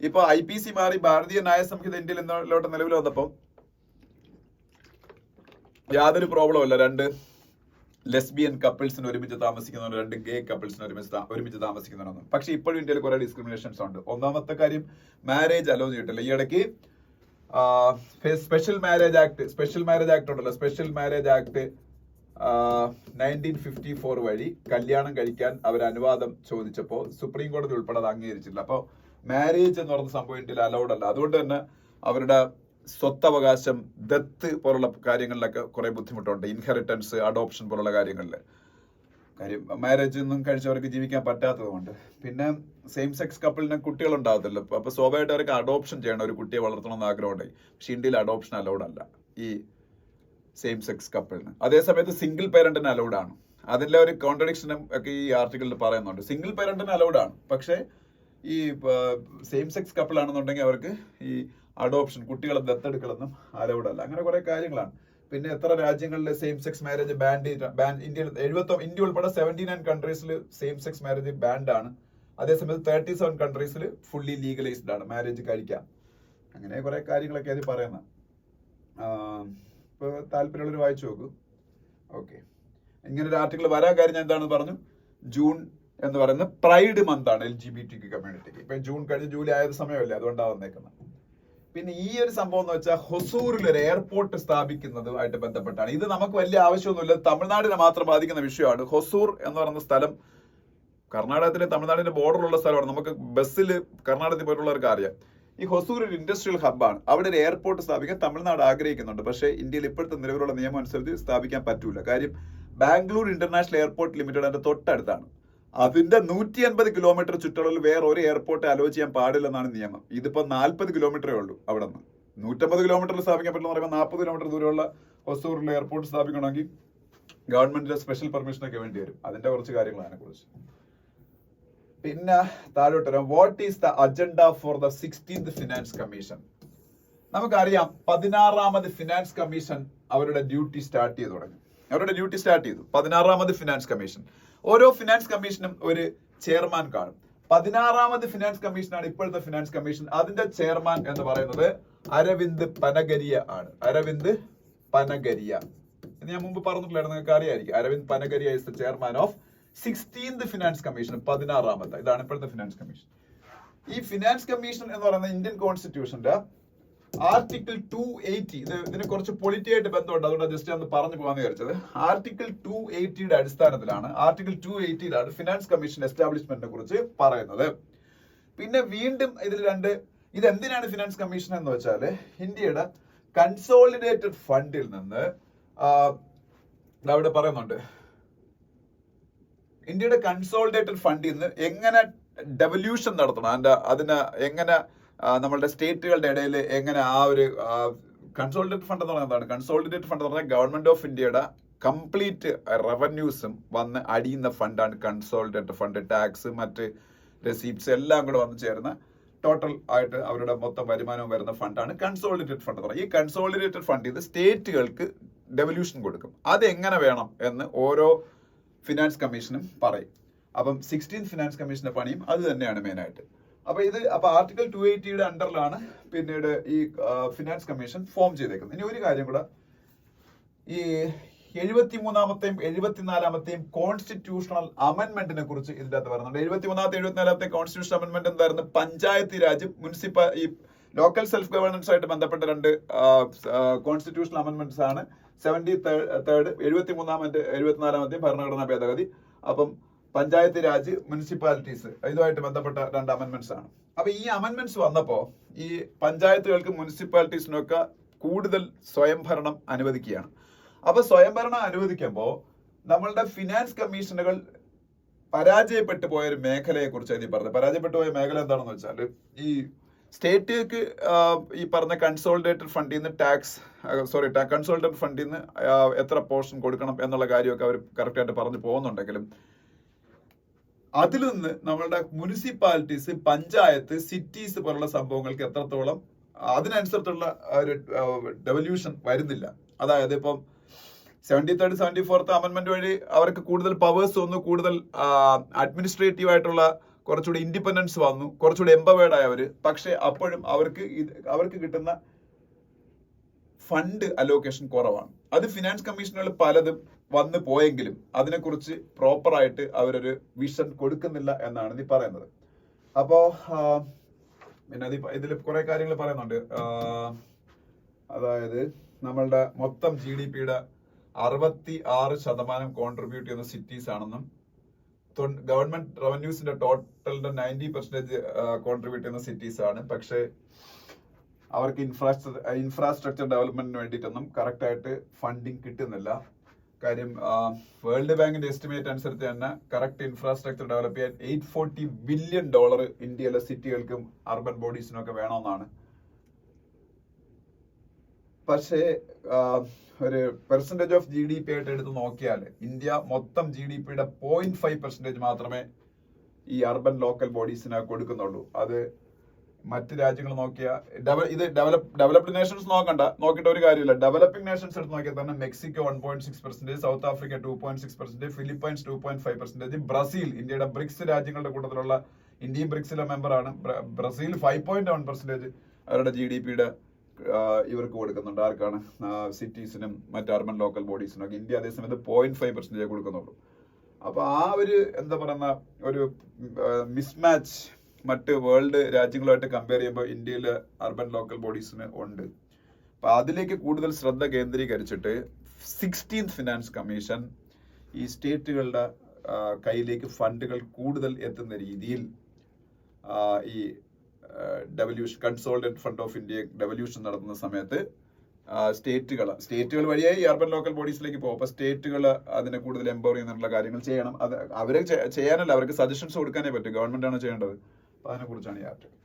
A: ഇപ്പൊ IPC മാറി, ഭാരതീയ ന്യായ സംഹിത ഇന്ത്യയിൽ ഇന്നോട്ട് നിലവിൽ വന്നപ്പോ യാതൊരു പ്രോബ്ലം അല്ല. 2 ലെസ്ബിയൻ കപ്പിൾസിന് ഒരുമിച്ച് താമസിക്കുന്നവർ, 2 ഗേ കപ്പിൾസിന് ഒരുമിച്ച് താമസിക്കുന്നവരൊന്നും. പക്ഷെ ഇപ്പോഴും ഇന്ത്യയിൽ കുറെ ഡിസ്ക്രിമിനേഷൻസ് ഉണ്ട്. ഒന്നാമത്തെ കാര്യം, മാരേജ് അലോ ചെയ്തിട്ടില്ല. ഈ ഇടയ്ക്ക് സ്പെഷ്യൽ മാരേജ് ആക്ട് ഉണ്ടല്ലോ, സ്പെഷ്യൽ മാരേജ് ആക്ട് 1954 വഴി കല്യാണം കഴിക്കാൻ അവർ അനുവാദം ചോദിച്ചപ്പോൾ സുപ്രീം കോടതി ഉൾപ്പെടെ അത് അംഗീകരിച്ചില്ല. അപ്പോൾ മാരേജ് എന്ന് പറയുന്ന സംഭവം ഇന്ത്യയിൽ അലൗഡ് അല്ല. അതുകൊണ്ട് തന്നെ അവരുടെ സ്വത്തവകാശം, ദത്ത് പോലുള്ള കാര്യങ്ങളിലൊക്കെ കുറെ ബുദ്ധിമുട്ടുണ്ട്. ഇൻഹെറിറ്റൻസ്, അഡോപ്ഷൻ പോലുള്ള കാര്യം മാരേജ് ഒന്നും കഴിച്ചവർക്ക് ജീവിക്കാൻ പറ്റാത്തത് കൊണ്ട്. പിന്നെ സെയിം സെക്സ് കപ്പിളിന് കുട്ടികൾ ഉണ്ടാകത്തില്ല. അപ്പൊ സ്വാഭാവികമായിട്ട് അവർക്ക് അഡോപ്ഷൻ ചെയ്യണം, ഒരു കുട്ടിയെ വളർത്തണമെന്ന് ആഗ്രഹമുണ്ടായി. പക്ഷെ ഇന്ത്യയിൽ അഡോപ്ഷൻ അലൗഡ് അല്ല ഈ സെയിം സെക്സ് കപ്പിളിന്. അതേസമയത്ത് സിംഗിൾ പേരന്റിന് അലൗഡ് ആണ്. അതിന്റെ ഒരു കോൺട്രഡിക്ഷനും ഒക്കെ ഈ ആർട്ടിക്കിളിൽ പറയുന്നുണ്ട്. സിംഗിൾ പേരന്റിന് അലൗഡ് ആണ്, പക്ഷേ ഈ സെയിം സെക്സ് കപ്പിൾ ആണെന്നുണ്ടെങ്കിൽ അവർക്ക് ഈ അഡോപ്ഷൻ, കുട്ടികളെ ദത്തെടുക്കലൊന്നും അലൗഡ് അല്ല. അങ്ങനെ കുറെ കാര്യങ്ങളാണ്. പിന്നെ എത്ര രാജ്യങ്ങളിൽ സെയിം സെക്സ് മാരേജ് ഇന്ത്യ ഉൾപ്പെടെ 79 കൺട്രീസിൽ സെയിം സെക്സ് മാരേജ് ബാൻഡ് ആണ്. അതേസമയത്ത് 37 കൺട്രീസിൽ ഫുള്ളി ലീഗലൈസ്ഡ് ആണ്, മാരേജ് കഴിക്കാം. അങ്ങനെ കുറെ കാര്യങ്ങളൊക്കെ അത് പറയുന്നത്. ഇപ്പൊ താല്പര്യമുള്ളവർ വായിച്ചു നോക്കൂ. ഓക്കെ, ഇങ്ങനെ ഒരു ആർട്ടിക്കിൾ വരാൻ കാര്യം ഞാൻ എന്താണെന്ന് പറഞ്ഞു. ജൂൺ എന്ന് പറയുന്നത് പ്രൈഡ് മന്ത് ആണ് LGBTQ കമ്മ്യൂണിറ്റിക്ക്. ഇപ്പൊ ജൂൺ കഴിഞ്ഞ് ജൂലൈ ആയത് സമയമല്ലേ, അതുകൊണ്ടാണ് വന്നേക്കുന്നത്. പിന്നെ ഈ ഒരു സംഭവം എന്ന് വെച്ചാൽ ഹൊസൂറിൽ ഒരു എയർപോർട്ട് സ്ഥാപിക്കുന്നതുമായിട്ട് ബന്ധപ്പെട്ടാണ്. ഇത് നമുക്ക് വലിയ ആവശ്യമൊന്നുമില്ല, തമിഴ്നാടിനെ മാത്രം ബാധിക്കുന്ന വിഷയമാണ്. ഹൊസൂർ എന്ന് പറയുന്ന സ്ഥലം കർണാടകത്തിലെ തമിഴ്നാടിന്റെ ബോർഡറിലുള്ള സ്ഥലമാണ്. നമുക്ക് ബസ്സിൽ കർണാടകത്തിൽ പോയിട്ടുള്ളവർക്ക് അറിയാം. ഈ ഹൊസൂർ ഒരു ഇൻഡസ്ട്രിയൽ ഹബ്ബാണ്. അവിടെ ഒരു എയർപോർട്ട് സ്ഥാപിക്കാൻ തമിഴ്നാട് ആഗ്രഹിക്കുന്നുണ്ട്. പക്ഷേ ഇന്ത്യയിൽ ഇപ്പോഴത്തെ നിലവിലുള്ള നിയമം അനുസരിച്ച് സ്ഥാപിക്കാൻ പറ്റൂല. കാര്യം ബാംഗ്ലൂർ ഇന്റർനാഷണൽ എയർപോർട്ട് ലിമിറ്റഡ് അതിന്റെ തൊട്ടടുത്താണ്. അതിന്റെ 150 കിലോമീറ്റർ ചുറ്റളവിൽ വേറെ ഒരു എയർപോർട്ട് അലോ ചെയ്യാൻ പാടില്ലെന്നാണ് നിയമം. ഇതിപ്പോ 40 കിലോമീറ്ററേ ഉള്ളൂ. അവിടെ നിന്ന് 150 കിലോമീറ്ററിൽ സ്ഥാപിക്കാൻ പറ്റില്ല എന്ന് പറയുമ്പോൾ 40 കിലോമീറ്റർ ദൂരമുള്ള ഹൊസൂറിൽ എയർപോർട്ട് സ്ഥാപിക്കണമെങ്കിൽ ഗവൺമെന്റിന്റെ സ്പെഷ്യൽ പെർമിഷനൊക്കെ വേണ്ടി വരും. അതിന്റെ കുറച്ച് കാര്യങ്ങൾ അതിനെ കുറിച്ച്. പിന്നെ താഴോട്ട് വരാം. What is the agenda for the 16th finance commission? നമുക്കറിയാം 16ാമത് ഫിനാൻസ് കമ്മീഷൻ അവരുടെ ഡ്യൂട്ടി സ്റ്റാർട്ട് ചെയ്തു തുടങ്ങി. 16ാമത് ഫിനാൻസ് കമ്മീഷൻ. ഓരോ ഫിനാൻസ് കമ്മീഷനും ഒരു ചെയർമാൻ കാണും. 16ാമത് ഫിനാൻസ് കമ്മീഷനാണ് ഇപ്പോഴത്തെ ഫിനാൻസ് കമ്മീഷൻ. അതിന്റെ ചെയർമാൻ എന്ന് പറയുന്നത് അരവിന്ദ് പനഗരിയ ആണ്. അരവിന്ദ് പനഗരിയ ഞാൻ മുമ്പ് പറഞ്ഞിട്ടില്ലായിരുന്നു, നിങ്ങൾക്ക് അറിയായിരിക്കും. Arvind Panagariya is the chairman of 16th finance commission. 16ാമത്തെ ഇതാണ് ഇപ്പോഴത്തെ ഫിനാൻസ് കമ്മീഷൻ. ഈ ഫിനാൻസ് കമ്മീഷൻ എന്ന് പറയുന്ന ഇന്ത്യൻ കോൺസ്റ്റിറ്റ്യൂഷന്റെ ആർട്ടിക്കിൾ 280, ഇതിന് കുറച്ച് പൊളിറ്റി ആയിട്ട് ബന്ധമുണ്ട്, അതുകൊണ്ട് ജസ്റ്റ് ഒന്ന് പറഞ്ഞു പോകാന്ന് വിചാരിച്ചത്. ആർട്ടിക്കിൾ 280യുടെ അടിസ്ഥാനത്തിലാണ് ഫിനാൻസ് കമ്മീഷൻ എസ്റ്റാബ്ലിഷ്മെന്റിനെ കുറിച്ച് പറയുന്നത്. പിന്നെ വീണ്ടും ഇതെന്തിനാണ് ഫിനാൻസ് കമ്മീഷൻ എന്ന് വെച്ചാൽ, ഇന്ത്യയുടെ കൺസോളിഡേറ്റഡ് ഫണ്ടിൽ നിന്ന് അവിടെ പറയുന്നുണ്ട് ഇന്ത്യയുടെ കൺസോളിഡേറ്റഡ് ഫണ്ടിൽ നിന്ന് എങ്ങനെ ഡെവല്യൂഷൻ നടത്തണം, അതിന് എങ്ങനെ നമ്മളുടെ സ്റ്റേറ്റുകളുടെ ഇടയിൽ എങ്ങനെ ആ ഒരു കൺസോളിഡേറ്റഡ് ഫണ്ട് എന്ന് പറയുന്നത് എന്താണ്? കൺസോളിഡേറ്റഡ് ഫണ്ട് എന്ന് പറഞ്ഞാൽ ഗവൺമെന്റ് ഓഫ് ഇന്ത്യയുടെ കംപ്ലീറ്റ് റവന്യൂസും വന്ന് അടിയുന്ന ഫണ്ടാണ് കൺസോളിഡേറ്റഡ് ഫണ്ട്. ടാക്സ്, മറ്റ് റെസീപ്റ്റ്സ് എല്ലാം കൂടെ വന്ന് ചേർന്ന ടോട്ടൽ ആയിട്ട് അവരുടെ മൊത്തം വരുമാനവും വരുന്ന ഫണ്ടാണ് കൺസോളിഡേറ്റഡ് ഫണ്ട് എന്ന് പറയുന്നത്. ഈ കൺസോളിഡേറ്റഡ് ഫണ്ട് ഇത് സ്റ്റേറ്റുകൾക്ക് ഡെവല്യൂഷൻ കൊടുക്കും. അതെങ്ങനെ വേണം എന്ന് ഓരോ ഫിനാൻസ് കമ്മീഷനും പറയും. അപ്പം 16th ഫിനാൻസ് കമ്മീഷന്റെ പണിയും അത് തന്നെയാണ് മെയിനായിട്ട്. അപ്പൊ ആർട്ടിക്കിൾ 280 അണ്ടറിലാണ് പിന്നീട് ഈ ഫിനാൻസ് കമ്മീഷൻ ഫോം ചെയ്തേക്കുന്നത്. ഇനി ഒരു കാര്യം കൂടെ, ഈ 73ാമത്തെയും 74ാമത്തെയും കോൺസ്റ്റിറ്റ്യൂഷണൽ അമെന്റ്മെന്റിനെ കുറിച്ച് ഇതിന്റെ അകത്ത് പറയുന്നുണ്ട്. 73ാമത്തെ 74ാമത്തെ കോൺസ്റ്റിറ്റ്യൂഷണൽ അമെന്റ്മെന്റ് എന്തായിരുന്നു? പഞ്ചായത്ത് രാജ്, ഈ ലോക്കൽ സെൽഫ് ഗവേണൻസ് ആയിട്ട് ബന്ധപ്പെട്ട രണ്ട് കോൺസ്റ്റിറ്റ്യൂഷണൽ അമെന്റ്മെന്റ്സ് ആണ് 73rd 74ാമത്തെ ഭരണഘടനാ ഭേദഗതി. അപ്പം പഞ്ചായത്ത് രാജ്, മുനിസിപ്പാലിറ്റീസ്, ഇതുമായിട്ട് ബന്ധപ്പെട്ട രണ്ട് അമെന്റ്മെന്റ്സ് ആണ്. അപ്പൊ ഈ അമെന്റ്മെന്റ്സ് വന്നപ്പോ ഈ പഞ്ചായത്തുകൾക്കും മുനിസിപ്പാലിറ്റീസിനൊക്കെ കൂടുതൽ സ്വയംഭരണം അനുവദിക്കുകയാണ്. അപ്പൊ സ്വയംഭരണം അനുവദിക്കുമ്പോൾ നമ്മളുടെ ഫിനാൻസ് കമ്മീഷനുകൾ പരാജയപ്പെട്ടു പോയ ഒരു മേഖലയെ കുറിച്ചാണ് ഈ പറഞ്ഞത്. പരാജയപ്പെട്ടു പോയ മേഖല എന്താണെന്ന് വെച്ചാൽ, ഈ സ്റ്റേറ്റുകൾക്ക് ഈ പറഞ്ഞ കൺസോളിഡേറ്റഡ് ഫണ്ടിൽ നിന്ന് കൺസോളിഡേറ്റഡ് ഫണ്ടിൽ നിന്ന് എത്ര പോർഷൻ കൊടുക്കണം എന്നുള്ള കാര്യമൊക്കെ അവർ കറക്റ്റായിട്ട് പറഞ്ഞു പോകുന്നുണ്ടെങ്കിലും അതിൽ നിന്ന് നമ്മളുടെ മുനിസിപ്പാലിറ്റീസ്, പഞ്ചായത്ത്, സിറ്റീസ് പോലുള്ള സംഭവങ്ങൾക്ക് എത്രത്തോളം അതിനനുസരിച്ചുള്ള ഒരു ഡെവല്യൂഷൻ വരുന്നില്ല. അതായത് ഇപ്പം 73rd 74th അമെന്റ്മെന്റ് വഴി അവർക്ക് കൂടുതൽ പവേഴ്സ് വന്നു, കൂടുതൽ അഡ്മിനിസ്ട്രേറ്റീവ് ആയിട്ടുള്ള കുറച്ചുകൂടി ഇൻഡിപെൻഡൻസ് വന്നു, കുറച്ചുകൂടി എംപവേർഡ് ആയവര്. പക്ഷെ അപ്പോഴും അവർക്ക് കിട്ടുന്ന ഫണ്ട് അലോക്കേഷൻ കുറവാണ്. അത് ഫിനാൻസ് കമ്മീഷനുകൾ പലതും വന്നു പോയെങ്കിലും അതിനെക്കുറിച്ച് പ്രോപ്പറായിട്ട് അവരൊരു വിഷൻ കൊടുക്കുന്നില്ല എന്നാണ് നീ പറയുന്നത്. അപ്പോ പിന്നെ ഇതിൽ കുറെ കാര്യങ്ങൾ പറയുന്നുണ്ട്. അതായത് നമ്മളുടെ മൊത്തം GDPയുടെ 66% കോൺട്രിബ്യൂട്ട് ചെയ്യുന്ന സിറ്റീസ് ആണെന്നും, ഗവൺമെന്റ് റവന്യൂസിന്റെ ടോട്ടലിന്റെ 90% കോൺട്രിബ്യൂട്ട് ചെയ്യുന്ന സിറ്റീസ് ആണ്. പക്ഷേ അവർക്ക് ഇൻഫ്രാസ്ട്രക്ചർ ഡെവലപ്മെന്റിന് വേണ്ടിയിട്ടൊന്നും കറക്റ്റ് ആയിട്ട് ഫണ്ടിങ് കിട്ടുന്നില്ല. കാര്യം വേൾഡ് ബാങ്കിന്റെ എസ്റ്റിമേറ്റ് അനുസരിച്ച് തന്നെ കറക്റ്റ് ഇൻഫ്രാസ്ട്രക്ചർ ഡെവലപ്പ് ചെയ്യാൻ $840 ബില്യൺ ഇന്ത്യയിലെ സിറ്റികൾക്കും അർബൻ ബോഡീസിനും ഒക്കെ വേണമെന്നാണ്. പക്ഷേ ഒരു പെർസെന്റേജ് ഓഫ് GDP ആയിട്ട് എടുത്ത് നോക്കിയാൽ ഇന്ത്യ മൊത്തം GDPയുടെ 0.5% മാത്രമേ ഈ അർബൻ ലോക്കൽ ബോഡീസിന് കൊടുക്കുന്നുള്ളൂ. അത് മറ്റ് രാജ്യങ്ങൾ നോക്കിയാൽ ഇത് ഡെവലപ്ഡ് നേഷൻസ് നോക്കിയിട്ട് ഒരു കാര്യമില്ല. ഡെവലപ്പിംഗ് നേഷൻസ് എടുത്ത് നോക്കിയാൽ തന്നെ Mexico 1.6%, south Africa 2.6%, Philippines 2.5%, Brazil, ഇന്ത്യയുടെ ബ്രിക്സ് രാജ്യങ്ങളുടെ കൂട്ടത്തിലുള്ള, ഇന്ത്യയും ബ്രിക്സിലെ മെമ്പറാണ്, ബ്രസീൽ 5.1% അവരുടെ GDPയുടെ ഇവർക്ക് കൊടുക്കുന്നുണ്ട്. ആർക്കാണ്? സിറ്റീസിനും മറ്റ് അർബൻ ലോക്കൽ ബോഡീസിനും ഒക്കെ. ഇന്ത്യ അതേസമയത്ത് 0.5% കൊടുക്കുന്നുള്ളൂ. അപ്പൊ ആ ഒരു എന്താ പറയുന്ന ഒരു മിസ്മാച്ച് മറ്റ് വേൾഡ് രാജ്യങ്ങളുമായിട്ട് കമ്പയർ ചെയ്യുമ്പോൾ ഇന്ത്യയിലെ അർബൻ ലോക്കൽ ബോഡീസിന് ഉണ്ട്. അപ്പൊ അതിലേക്ക് കൂടുതൽ ശ്രദ്ധ കേന്ദ്രീകരിച്ചിട്ട് 16th ഫിനാൻസ് കമ്മീഷൻ ഈ സ്റ്റേറ്റുകളുടെ കയ്യിലേക്ക് ഫണ്ടുകൾ കൂടുതൽ എത്തുന്ന രീതിയിൽ ഈ consolidated fund of India devolution നടത്തുന്ന സമയത്ത് സ്റ്റേറ്റുകൾ വഴിയായി അർബൻ ലോക്കൽ ബോഡീസിലേക്ക് പോകും. അപ്പൊ സ്റ്റേറ്റുകൾ അതിനെ കൂടുതൽ എംപവർ ചെയ്യുന്നുള്ള കാര്യങ്ങൾ ചെയ്യണം. അത് അവരെ ചെയ്യാനല്ല, അവർക്ക് സജഷൻസ് കൊടുക്കാനേ പറ്റും. ഗവൺമെന്റ് ആണ് ചെയ്യേണ്ടത്. അപ്പൊ അതിനെ കുറിച്ചാണ് ഈ ആർട്ടിക്കിൾ.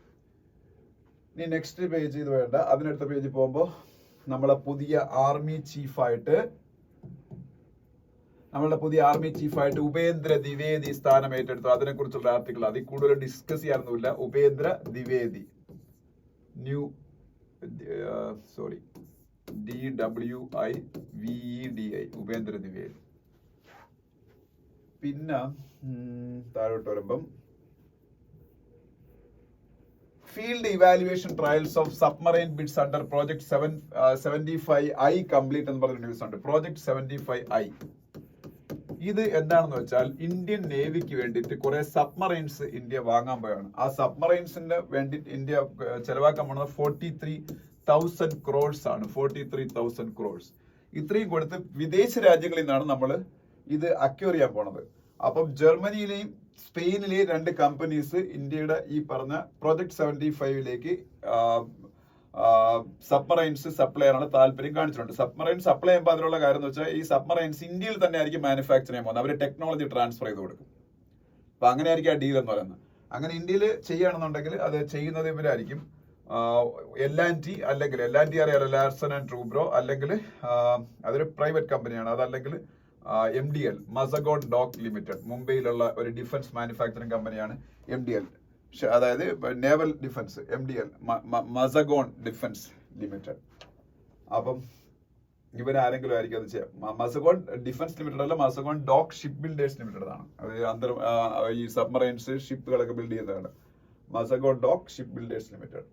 A: ഇനി നെക്സ്റ്റ് പേജ് ഇത് വേണ്ട, അതിനടുത്ത പേജിൽ പോകുമ്പോൾ നമ്മളെ പുതിയ ആർമി ചീഫായിട്ട് ഉപേന്ദ്ര ദ്വിവേദി സ്ഥാനം ഏറ്റെടുത്തു. അതിനെ കുറിച്ചുള്ള ആർട്ടിക്കിൾ. അതിൽ കൂടുതൽ ഡിസ്കസ് ചെയ്യാനൊന്നുമില്ല. ഉപേന്ദ്ര ദ്വിവേദി, DWIVEDI, ഉപേന്ദ്ര ദ്വിവേദി. പിന്നെ താഴോട്ട് വരുമ്പം field evaluation trials of submarine bids under project 75I complete എന്ന് പറഞ്ഞ ന്യൂസ് ഉണ്ട്. പ്രോജക്ട് 75I ഇത് എന്താണെന്ന് വെച്ചാൽ ഇന്ത്യൻ നേവിക്ക് വേണ്ടിയിട്ട് കുറെ സബ്മറൈൻസ് ഇന്ത്യ വാങ്ങാൻ പോയാണ്. ആ സബ്മറൈൻസിന് വേണ്ടി ഇന്ത്യ ചെലവാക്കാൻ പോകുന്നത് 43,000 crores ആണ്. 43,000 crores ഇത്രയും കൊടുത്ത് വിദേശ രാജ്യങ്ങളിൽ നിന്നാണ് നമ്മൾ ഇത് അക്വയർ ചെയ്യാൻ പോണത്. അപ്പം ജർമ്മനിയിലെയും സ്പെയിനിലെയും രണ്ട് കമ്പനീസ് ഇന്ത്യയുടെ ഈ പറഞ്ഞ പ്രോജക്ട് 75ലേക്ക് സബ്മറൈൻസ് സപ്ലൈ ചെയ്യാനുള്ള താല്പര്യം കാണിച്ചിട്ടുണ്ട്. സബ്മറൈൻ സപ്ലൈ ചെയ്യുമ്പോൾ അതിനുള്ള കാര്യം എന്ന് വെച്ചാൽ ഈ സബ്മറൈൻസ് ഇന്ത്യയിൽ തന്നെ ആയിരിക്കും മാനുഫാക്ചർ ചെയ്യാൻ പോകുന്നത്. അവർ ടെക്നോളജി ട്രാൻസ്ഫർ ചെയ്ത് കൊടുക്കും. അപ്പൊ അങ്ങനെയായിരിക്കും ആ ഡീൽ എന്ന് പറയുന്നത്. അങ്ങനെ ഇന്ത്യയിൽ ചെയ്യുകയാണെന്നുണ്ടെങ്കിൽ അത് ചെയ്യുന്നത് ഇവരായിരിക്കും. L&T അല്ലെങ്കിൽ L&T അറിയാലോ, ലാർസൺ ആൻഡ് ട്രൂബ്രോ, അല്ലെങ്കിൽ അതൊരു പ്രൈവറ്റ് കമ്പനിയാണ്. അതല്ലെങ്കിൽ MDL, മസഗോൺ ഡോക്ക് ലിമിറ്റഡ്, മുംബൈയിലുള്ള ഒരു ഡിഫൻസ് മാനുഫാക്ചറിംഗ് കമ്പനിയാണ് MDL, അതായത് naval defence. MDL, Mazagon defence limited. അപ്പം ഇവരാരെങ്കിലും ആയിരിക്കും അത് ചെയ്യാം. മസഗോൺ ഡിഫൻസ് ലിമിറ്റഡ് അല്ല, Mazagon dock ship builders limited ആണ്. അത് ഈ സബ്മറൈൻസ് ഷിപ്പുകളൊക്കെ ബിൽഡ് ചെയ്യുന്നതാണ്. Mazagon dock ship builders limited.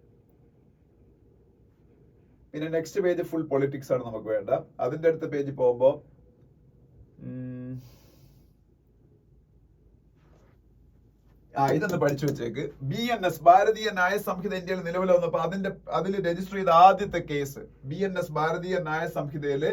A: പിന്നെ നെക്സ്റ്റ് പേജ് ഫുൾ പൊളിറ്റിക്സ് ആണ് നമുക്ക് വേണ്ട. അതിന്റെ അടുത്ത പേജ് പോകുമ്പോ ഇതൊന്ന് പഠിച്ചു വെച്ചേക്ക്. BNS, ഭാരതീയ ന്യായ സംഹിത ഇന്ത്യയിൽ നിലവിൽ വന്നപ്പോ അതിൽ രജിസ്റ്റർ ചെയ്ത ആദ്യത്തെ കേസ്, BNS ഭാരതീയ ന്യായ സംഹിതയില്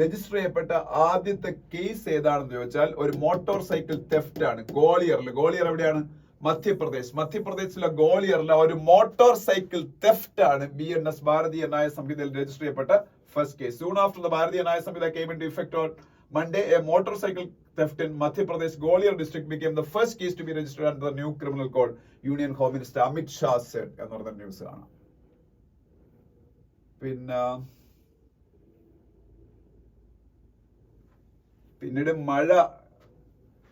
A: രജിസ്റ്റർ ചെയ്യപ്പെട്ട ആദ്യത്തെ കേസ് ഏതാണെന്ന് ചോദിച്ചാൽ ഒരു മോട്ടോർ സൈക്കിൾ തെഫ്റ്റ് ആണ്. ഗോളിയർ എവിടെയാണ്? മധ്യപ്രദേശിലെ ഗോളിയറിലെ ഒരു മോട്ടോർ സൈക്കിൾ തെഫ്റ്റ് ആണ് BNS ഭാരതീയ ന്യായ സംഹിതയിൽ രജിസ്റ്റർ ചെയ്യപ്പെട്ട first case. Soon after the ഭാരതീയ ന്യായ സംഹിത came into effect on Monday, a motorcycle theft in Madhya Pradesh Gwalior district became the first case to be registered under the new criminal code, Union Home Minister Amit Shah said എന്ന് പറഞ്ഞ ന്യൂസ് ആണ്. പിന്നീട് മഴ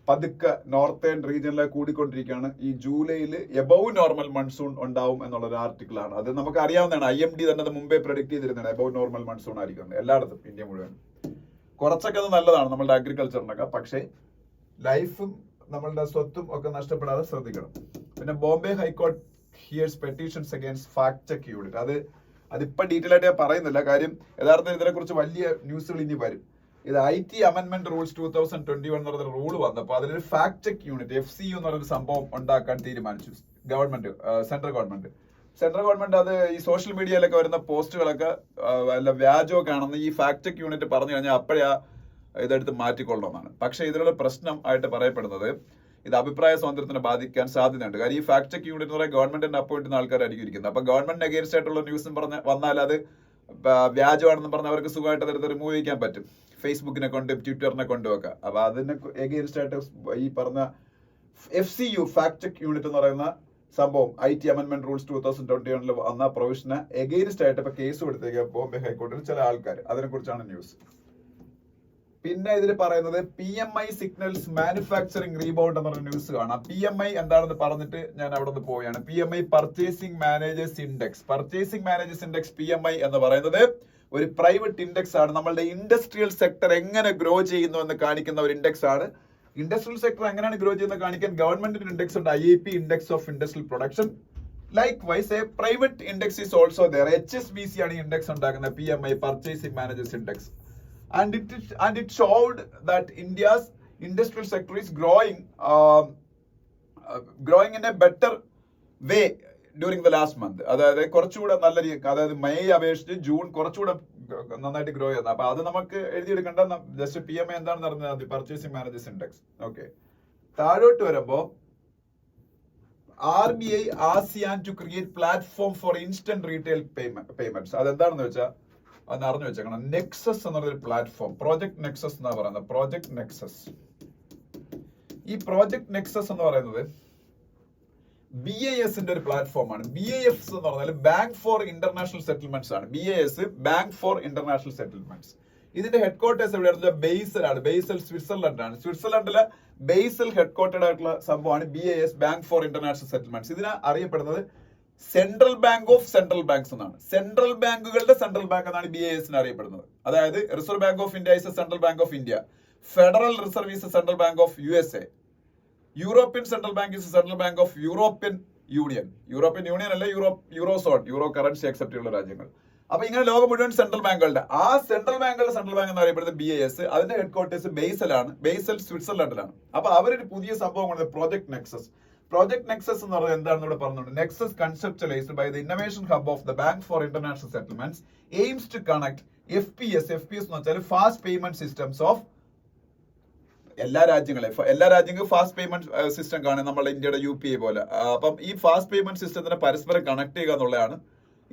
A: പതുക്കെ നോർത്തേൺ റീജിയനിലേക്ക് കൂടിക്കൊണ്ടിരിക്കുകയാണ്. ഈ ജൂലൈയിൽ എബവ് നോർമൽ മൺസൂൺ ഉണ്ടാവും എന്നുള്ള ഒരു ആർട്ടിക്കിൾ ആണ്. അത് നമുക്ക് അറിയാവുന്നതാണ്. IMD തന്നെ അത് മുമ്പേ പ്രെഡിക്ട് ചെയ്തിരുന്നതാണ് എബവ് നോർമൽ മൺസൂൺ ആയിരിക്കും എല്ലായിടത്തും, ഇന്ത്യ മുഴുവൻ. കുറച്ചൊക്കെ അത് നല്ലതാണ് നമ്മളുടെ അഗ്രികൾച്ചറിനൊക്കെ, പക്ഷേ ലൈഫും നമ്മളുടെ സ്വത്തും ഒക്കെ നഷ്ടപ്പെടാതെ ശ്രദ്ധിക്കണം. പിന്നെ Bombay high court here's petitions against fact check unit. അതിപ്പോ ഡീറ്റെയിൽ ആയിട്ട് ഞാൻ പറയുന്നില്ല, കാര്യം യഥാർത്ഥത്തിൽ ഇതിനെക്കുറിച്ച് വലിയ ന്യൂസുകൾ ഇനി വരും. ഇത് IT അമെന്റ്മെന്റ് റൂൾസ് 2021 എന്ന് പറഞ്ഞ റൂൾ വന്നപ്പോൾ അതിലൊരു ഫാക്ട് ചെക്ക് യൂണിറ്റ് FCU എന്ന് പറഞ്ഞൊരു സംഭവം ഉണ്ടാക്കാൻ തീരുമാനിച്ചു ഗവൺമെന്റ്, സെൻട്രൽ ഗവൺമെന്റ്. അത് ഈ സോഷ്യൽ മീഡിയയിലൊക്കെ വരുന്ന പോസ്റ്റുകളൊക്കെ വല്ല വ്യാജമൊക്കെ ആണെന്ന് ഈ ഫാക്ട് ചെക്ക് യൂണിറ്റ് പറഞ്ഞു കഴിഞ്ഞാൽ അപ്പോഴേ ഇതെടുത്ത് മാറ്റിക്കൊള്ളണമെന്നാണ്. പക്ഷെ ഇതിലുള്ള പ്രശ്നം ആയിട്ട് പറയപ്പെടുന്നത് ഇത് അഭിപ്രായ സ്വാതന്ത്ര്യത്തിനെ ബാധിക്കാൻ സാധ്യതയുണ്ട്. കാര്യം ഈ ഫാക്ട് ചെക്ക് യൂണിറ്റ് എന്ന് പറയുന്നത് ഗവൺമെന്റിന്റെ അപ്പോയിന്റ് ചെയ്യുന്ന ആൾക്കാരായിരിക്കും ഇരിക്കുന്നത്. അപ്പൊ ഗവൺമെന്റിന് അഗേൻസ്റ്റ് ആയിട്ടുള്ള ന്യൂസും പറഞ്ഞ് വന്നാൽ അത് വ്യാജമാണെന്ന് പറഞ്ഞാൽ അവർക്ക് സുഖമായിട്ട് അതെടുത്ത് റിമൂവ് ചെയ്യാൻ പറ്റും, ഫേസ്ബുക്കിനെ കൊണ്ടും ട്വിറ്ററിനെ കൊണ്ടും ഒക്കെ. അപ്പൊ അതിന് എഗെയിൻസ്റ്റ് ആയിട്ട് ഈ പറഞ്ഞ FCU ഫാക്ട് ചെക്ക് യൂണിറ്റ് എന്ന് പറയുന്ന സംഭവം IT അമെന്റ്മെന്റ് റൂൾസ് 2021 വന്ന പ്രൊവിഷന് എഗെയിൻസ്റ്റ് ആയിട്ട് ഇപ്പൊ കേസ് കൊടുത്തേക്ക് ബോംബെ ഹൈക്കോടതിയിൽ ചില ആൾക്കാർ. അതിനെ കുറിച്ചാണ് ന്യൂസ്. പിന്നെ ഇതിൽ പറയുന്നത് PMI സിഗ്നൽസ് മാനുഫാക്ചറിംഗ് റീബൗണ്ട് എന്ന് പറഞ്ഞ ന്യൂസ് കാണാം. PMI എന്താണെന്ന് പറഞ്ഞിട്ട് ഞാൻ അവിടെ നിന്ന് പോവുകയാണ്. PMI purchasing managers index. PMI എന്ന് പറയുന്നത് ഒരു പ്രൈവറ്റ് ഇൻഡെക്സ് ആണ്. നമ്മളുടെ ഇൻഡസ്ട്രിയൽ സെക്ടർ എങ്ങനെ ഗ്രോ ചെയ്യുന്നു എന്ന് കാണിക്കുന്ന ഒരു ഇൻഡെക്സ് ആണ്. ഇൻഡസ്ട്രിയൽ സെക്ടർ എങ്ങനെയാണ് ഗ്രോ ചെയ്യുന്നത് കാണിക്കാൻ ഗവൺമെന്റിന്റെ ഇൻഡെക്സ് ഉണ്ട്, IIP index of industrial production. Likewise a private index is also there. HSBC ആണ് ഇൻഡെക്സ് ഉണ്ടാക്കുന്നത്, PMI purchasing managers index. And it showed that India's industrial sector is growing in a better way during the last month. അതായത് കുറച്ചുകൂടെ നല്ല രീതി, അതായത് മെയ് അപേക്ഷിച്ച് ജൂൺ കുറച്ചുകൂടെ നന്നായിട്ട് ഗ്രോ ചെയ്യുന്നത്. അപ്പൊ അത് നമുക്ക് എഴുതിയെടുക്കേണ്ട. ജസ്റ്റ് PMI എന്താണെന്ന് പറഞ്ഞാൽ പർച്ചേസിംഗ് മാനേജേഴ്സ് ഇൻഡെക്സ്. ഓക്കെ, താഴോട്ട് വരുമ്പോ RBI ASEAN to create platform for instant retail payments. അതെന്താണെന്ന് വെച്ചാൽ അത് അറിഞ്ഞു വെച്ചേക്കണം. നെക്സസ് എന്ന് പറഞ്ഞൊരു പ്ലാറ്റ്ഫോം, പ്രോജക്ട് നെക്സസ് എന്നാ പറയുന്നത്. Project nexus. ഈ പ്രോജക്ട് നെക്സസ് എന്ന് പറയുന്നത് BISന്റെ ഒരു പ്ലാറ്റ്ഫോമാണ്. BIS എന്ന് പറഞ്ഞാൽ ബാങ്ക് ഫോർ ഇന്റർനാഷണൽ സെറ്റിൽമെന്റ്സ് ആണ്. BIS bank for international settlements. ഇതിന്റെ ഹെഡ് ക്വാർട്ടേഴ്സ് എവിടെയാണെന്ന് വെച്ചാൽ ബേസലാണ്. ബേസൽ സ്വിറ്റ്സർലൻഡാണ്. സ്വിറ്റ്സർലൻഡിലെ ബേസൽ ഹെഡ് ക്വാർട്ടേഡ് ആയിട്ടുള്ള സംഭവമാണ് BIS, bank for international settlements. ഇതിനെ അറിയപ്പെടുന്നത് central bank of central banks എന്നാണ്. സെൻട്രൽ ബാങ്കുകളുടെ സെൻട്രൽ ബാങ്ക് എന്നാണ് BIS അറിയപ്പെടുന്നത്. അതായത് Reserve Bank of India is central bank of India, federal reserve is central bank of USA, European central bank is central bank of European union അല്ല, യൂറോസോൺ, യൂറോ കറൻസി അക്സെപ്റ്റ് ചെയ്യുന്ന രാജ്യങ്ങൾ. അപ്പൊ ഇങ്ങനെ ലോകം മുഴുവൻ സെൻട്രൽ ബാങ്കുകളുടെ ആ സെൻട്രൽ ബാങ്കുകളുടെ സെൻട്രൽ ബാങ്ക് എന്ന് അറിയപ്പെടുന്നത് BIS. അതിന്റെ ഹെഡ് ക്വാർട്ടേഴ്സ് ബേസലാണ്. ബേസൽ സ്വിറ്റ്സർലൻഡിലാണ്. അപ്പൊ അവരൊരു പുതിയ സംഭവമാണ് പ്രോജക്ട് നെക്സസ്. പ്രോജക്ട് നെക്സസ് എന്ന് പറയുന്നത് എന്താണെന്ന് ഇവിടെ പറഞ്ഞിട്ടുണ്ട്. Nexus conceptualised by the innovation hub of the Bank for international Settlements aims to connect FPS എന്ന് വെച്ചാൽ ഫാസ്റ്റ് പേയ്മെന്റ് സിസ്റ്റംസ് ഓഫ് എല്ലാ രാജ്യങ്ങളും ഫാസ്റ്റ് പേയ്മെന്റ് സിസ്റ്റം കാണും, നമ്മുടെ ഇന്ത്യയുടെ UPI പോലെ. അപ്പം ഈ ഫാസ്റ്റ് പേയ്മെന്റ് സിസ്റ്റത്തിനെ പരസ്പരം കണക്ട് ചെയ്യുക എന്നുള്ളതാണ്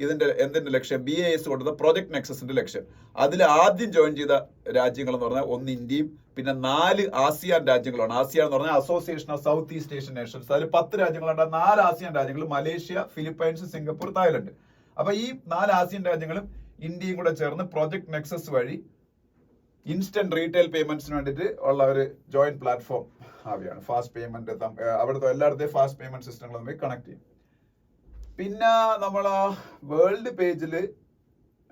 A: എന്തിന്റെ ലക്ഷ്യം? BAS കൊടുത്ത പ്രോജക്ട് നെക്സസിന്റെ ലക്ഷ്യം. അതിൽ ആദ്യം ജോയിൻ ചെയ്ത രാജ്യങ്ങൾ എന്ന് പറഞ്ഞാൽ 1 ഇന്ത്യയും പിന്നെ 4 ആസിയാൻ രാജ്യങ്ങളാണ്. ആസിയാൻ എന്ന് പറഞ്ഞാൽ association of south east Asian Nations. അതിൽ 10 രാജ്യങ്ങളുണ്ട്. 4 ആസിയാൻ രാജ്യങ്ങൾ മലേഷ്യ, ഫിലിപ്പൈൻസ്, സിംഗപ്പൂർ, തായ്ലൻഡ്. അപ്പൊ ഈ 4 ആസിയൻ രാജ്യങ്ങളും ഇന്ത്യയും കൂടെ ചേർന്ന് പ്രോജക്ട് നെക്സസ് വഴി ഇൻസ്റ്റന്റ് റീറ്റെയിൽ പേയ്മെന്റ്സിന് വേണ്ടിയിട്ട് ഉള്ള ഒരു ജോയിന്റ് പ്ലാറ്റ്ഫോം ആവുകയാണ്. ഫാസ്റ്റ് പേയ്മെന്റ് അവിടുത്തെ എല്ലായിടത്തെയും ഫാസ്റ്റ് പേയ്മെന്റ് സിസ്റ്റങ്ങൾ തമ്മിൽ കണക്ട് ചെയ്യും. പിന്നെ നമ്മൾ വേൾഡ് പേജിൽ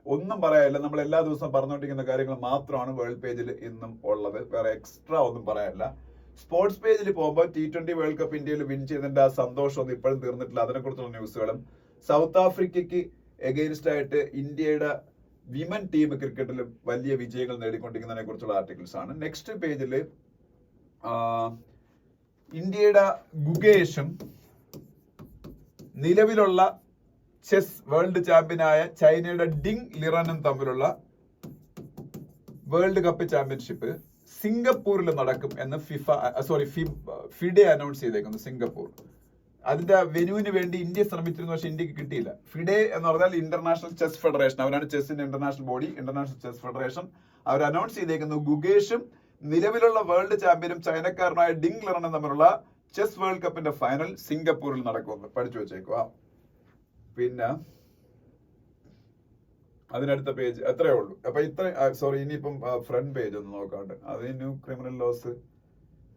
A: ഒന്നും പറയാനില്ല. നമ്മൾ എല്ലാ ദിവസവും പറഞ്ഞുകൊണ്ടിരിക്കുന്ന കാര്യങ്ങൾ മാത്രമാണ് വേൾഡ് പേജിൽ ഇന്നും ഉള്ളത്. വേറെ എക്സ്ട്രാ ഒന്നും പറയാനില്ല. സ്പോർട്സ് പേജിൽ പോകുമ്പോൾ T20 വേൾഡ് കപ്പ് ഇന്ത്യയിൽ വിൻ ചെയ്തതിന്റെ ആ സന്തോഷമൊന്നും ഇപ്പോഴും തീർന്നിട്ടില്ല. അതിനെക്കുറിച്ചുള്ള ന്യൂസുകളും സൗത്ത് ആഫ്രിക്കയ്ക്ക് എഗെയിൻസ്റ്റ് ആയിട്ട് ഇന്ത്യയുടെ വിമൻ ടീം ക്രിക്കറ്റിലും വലിയ വിജയങ്ങൾ നേടിക്കൊണ്ടിരിക്കുന്നതിനെ കുറിച്ചുള്ള ആർട്ടിക്കിൾസ് ആണ്. നെക്സ്റ്റ് പേജിൽ ഇന്ത്യയുടെ ഗുകേഷും നിലവിലുള്ള ചെസ് വേൾഡ് ചാമ്പ്യനായ ചൈനയുടെ ഡിങ് ലിറനും തമ്മിലുള്ള വേൾഡ് കപ്പ് ചാമ്പ്യൻഷിപ്പ് സിംഗപ്പൂരിൽ നടക്കും എന്ന് ഫിഡെ അനൗൺസ് ചെയ്തേക്കുന്നു. സിംഗപ്പൂർ അതിന്റെ വെന്യൂവിന് വേണ്ടി ഇന്ത്യ ശ്രമിച്ചിരുന്നു, പക്ഷെ ഇന്ത്യക്ക് കിട്ടിയില്ല. ഫിഡെ എന്ന് പറഞ്ഞാൽ ഇന്റർനാഷണൽ ചെസ് ഫെഡറേഷൻ, അവരാണ് ചെസ്സിന്റെ international body, international chess federation. അവർ അനൗൺസ് ചെയ്തേക്കുന്നു ഗുകേഷും നിലവിലുള്ള വേൾഡ് ചാമ്പ്യനും ചൈനക്കാരനായ ഡിങ് ലിറനും തമ്മിലുള്ള ചെസ് വേൾഡ് കപ്പിന്റെ ഫൈനൽ സിംഗപ്പൂരിൽ നടക്കുമെന്ന് പഠിച്ചു വെച്ചേക്കുക. പിന്നെ അതിനടുത്ത പേജ് അത്രയേ ഉള്ളൂ. അപ്പൊ ഇനിയിപ്പം ഫ്രണ്ട് പേജ് ഒന്ന് നോക്കാണ്ട് അത് ന്യൂ ക്രിമിനൽ ലോസ്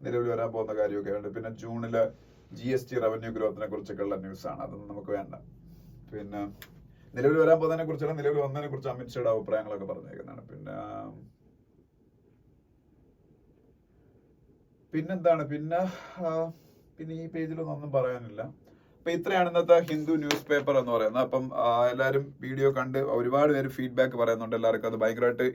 A: നിലവിൽ വരാൻ പോകുന്ന കാര്യമൊക്കെ ഉണ്ട്. പിന്നെ ജൂണിലെ GST റവന്യൂ ഗ്രോത്തിനെ കുറിച്ചൊക്കെയുള്ള ന്യൂസ് ആണ്. അതൊന്നും നമുക്ക് വേണ്ട. പിന്നെ നിലവിൽ വരാൻ പോകുന്നതിനെ കുറിച്ചുള്ള നിലവിൽ വന്നതിനെ കുറിച്ച് അമിത്ഷായുടെ അഭിപ്രായങ്ങളൊക്കെ പറഞ്ഞേക്കുന്നതാണ്. പിന്നെന്താണ് പിന്നെ ഈ പേജിലൊന്നും ഒന്നും പറയാനില്ല. അപ്പൊ ഇത്രയാണ് ഇന്നത്തെ ഹിന്ദു ന്യൂസ് പേപ്പർ എന്ന് പറയുന്നത്. അപ്പം എല്ലാവരും വീഡിയോ കണ്ട് ഒരുപാട് പേര് ഫീഡ്ബാക്ക് പറയുന്നുണ്ട്. എല്ലാവർക്കും അത് ഭയങ്കരമായിട്ട്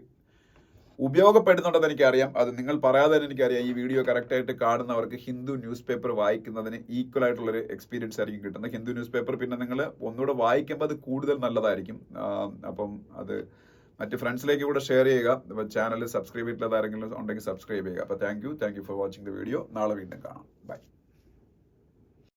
A: ഉപയോഗപ്പെടുന്നുണ്ടെന്ന് എനിക്കറിയാം. അത് നിങ്ങൾ പറയാതെ തന്നെ എനിക്കറിയാം. ഈ വീഡിയോ കറക്റ്റായിട്ട് കാണുന്നവർക്ക് ഹിന്ദു ന്യൂസ് പേപ്പർ വായിക്കുന്നതിന് ഈക്വൽ ആയിട്ടുള്ളൊരു എക്സ്പീരിയൻസ് ആയിരിക്കും കിട്ടുന്നത്. ഹിന്ദു ന്യൂസ് പേപ്പർ പിന്നെ നിങ്ങൾ ഒന്നുകൂടെ വായിക്കുമ്പോൾ അത് കൂടുതൽ നല്ലതായിരിക്കും. അപ്പം അത് മറ്റ് ഫ്രണ്ട്സിലേക്ക് കൂടെ ഷെയർ ചെയ്യുക. ചാനൽ സബ്സ്ക്രൈബ് ചെയ്തിട്ടുള്ള ആരെങ്കിലും ഉണ്ടെങ്കിൽ സബ്സ്ക്രൈബ് ചെയ്യുക. അപ്പോൾ thank you for watching the video. നാളെ വീണ്ടും കാണാം. ബൈ.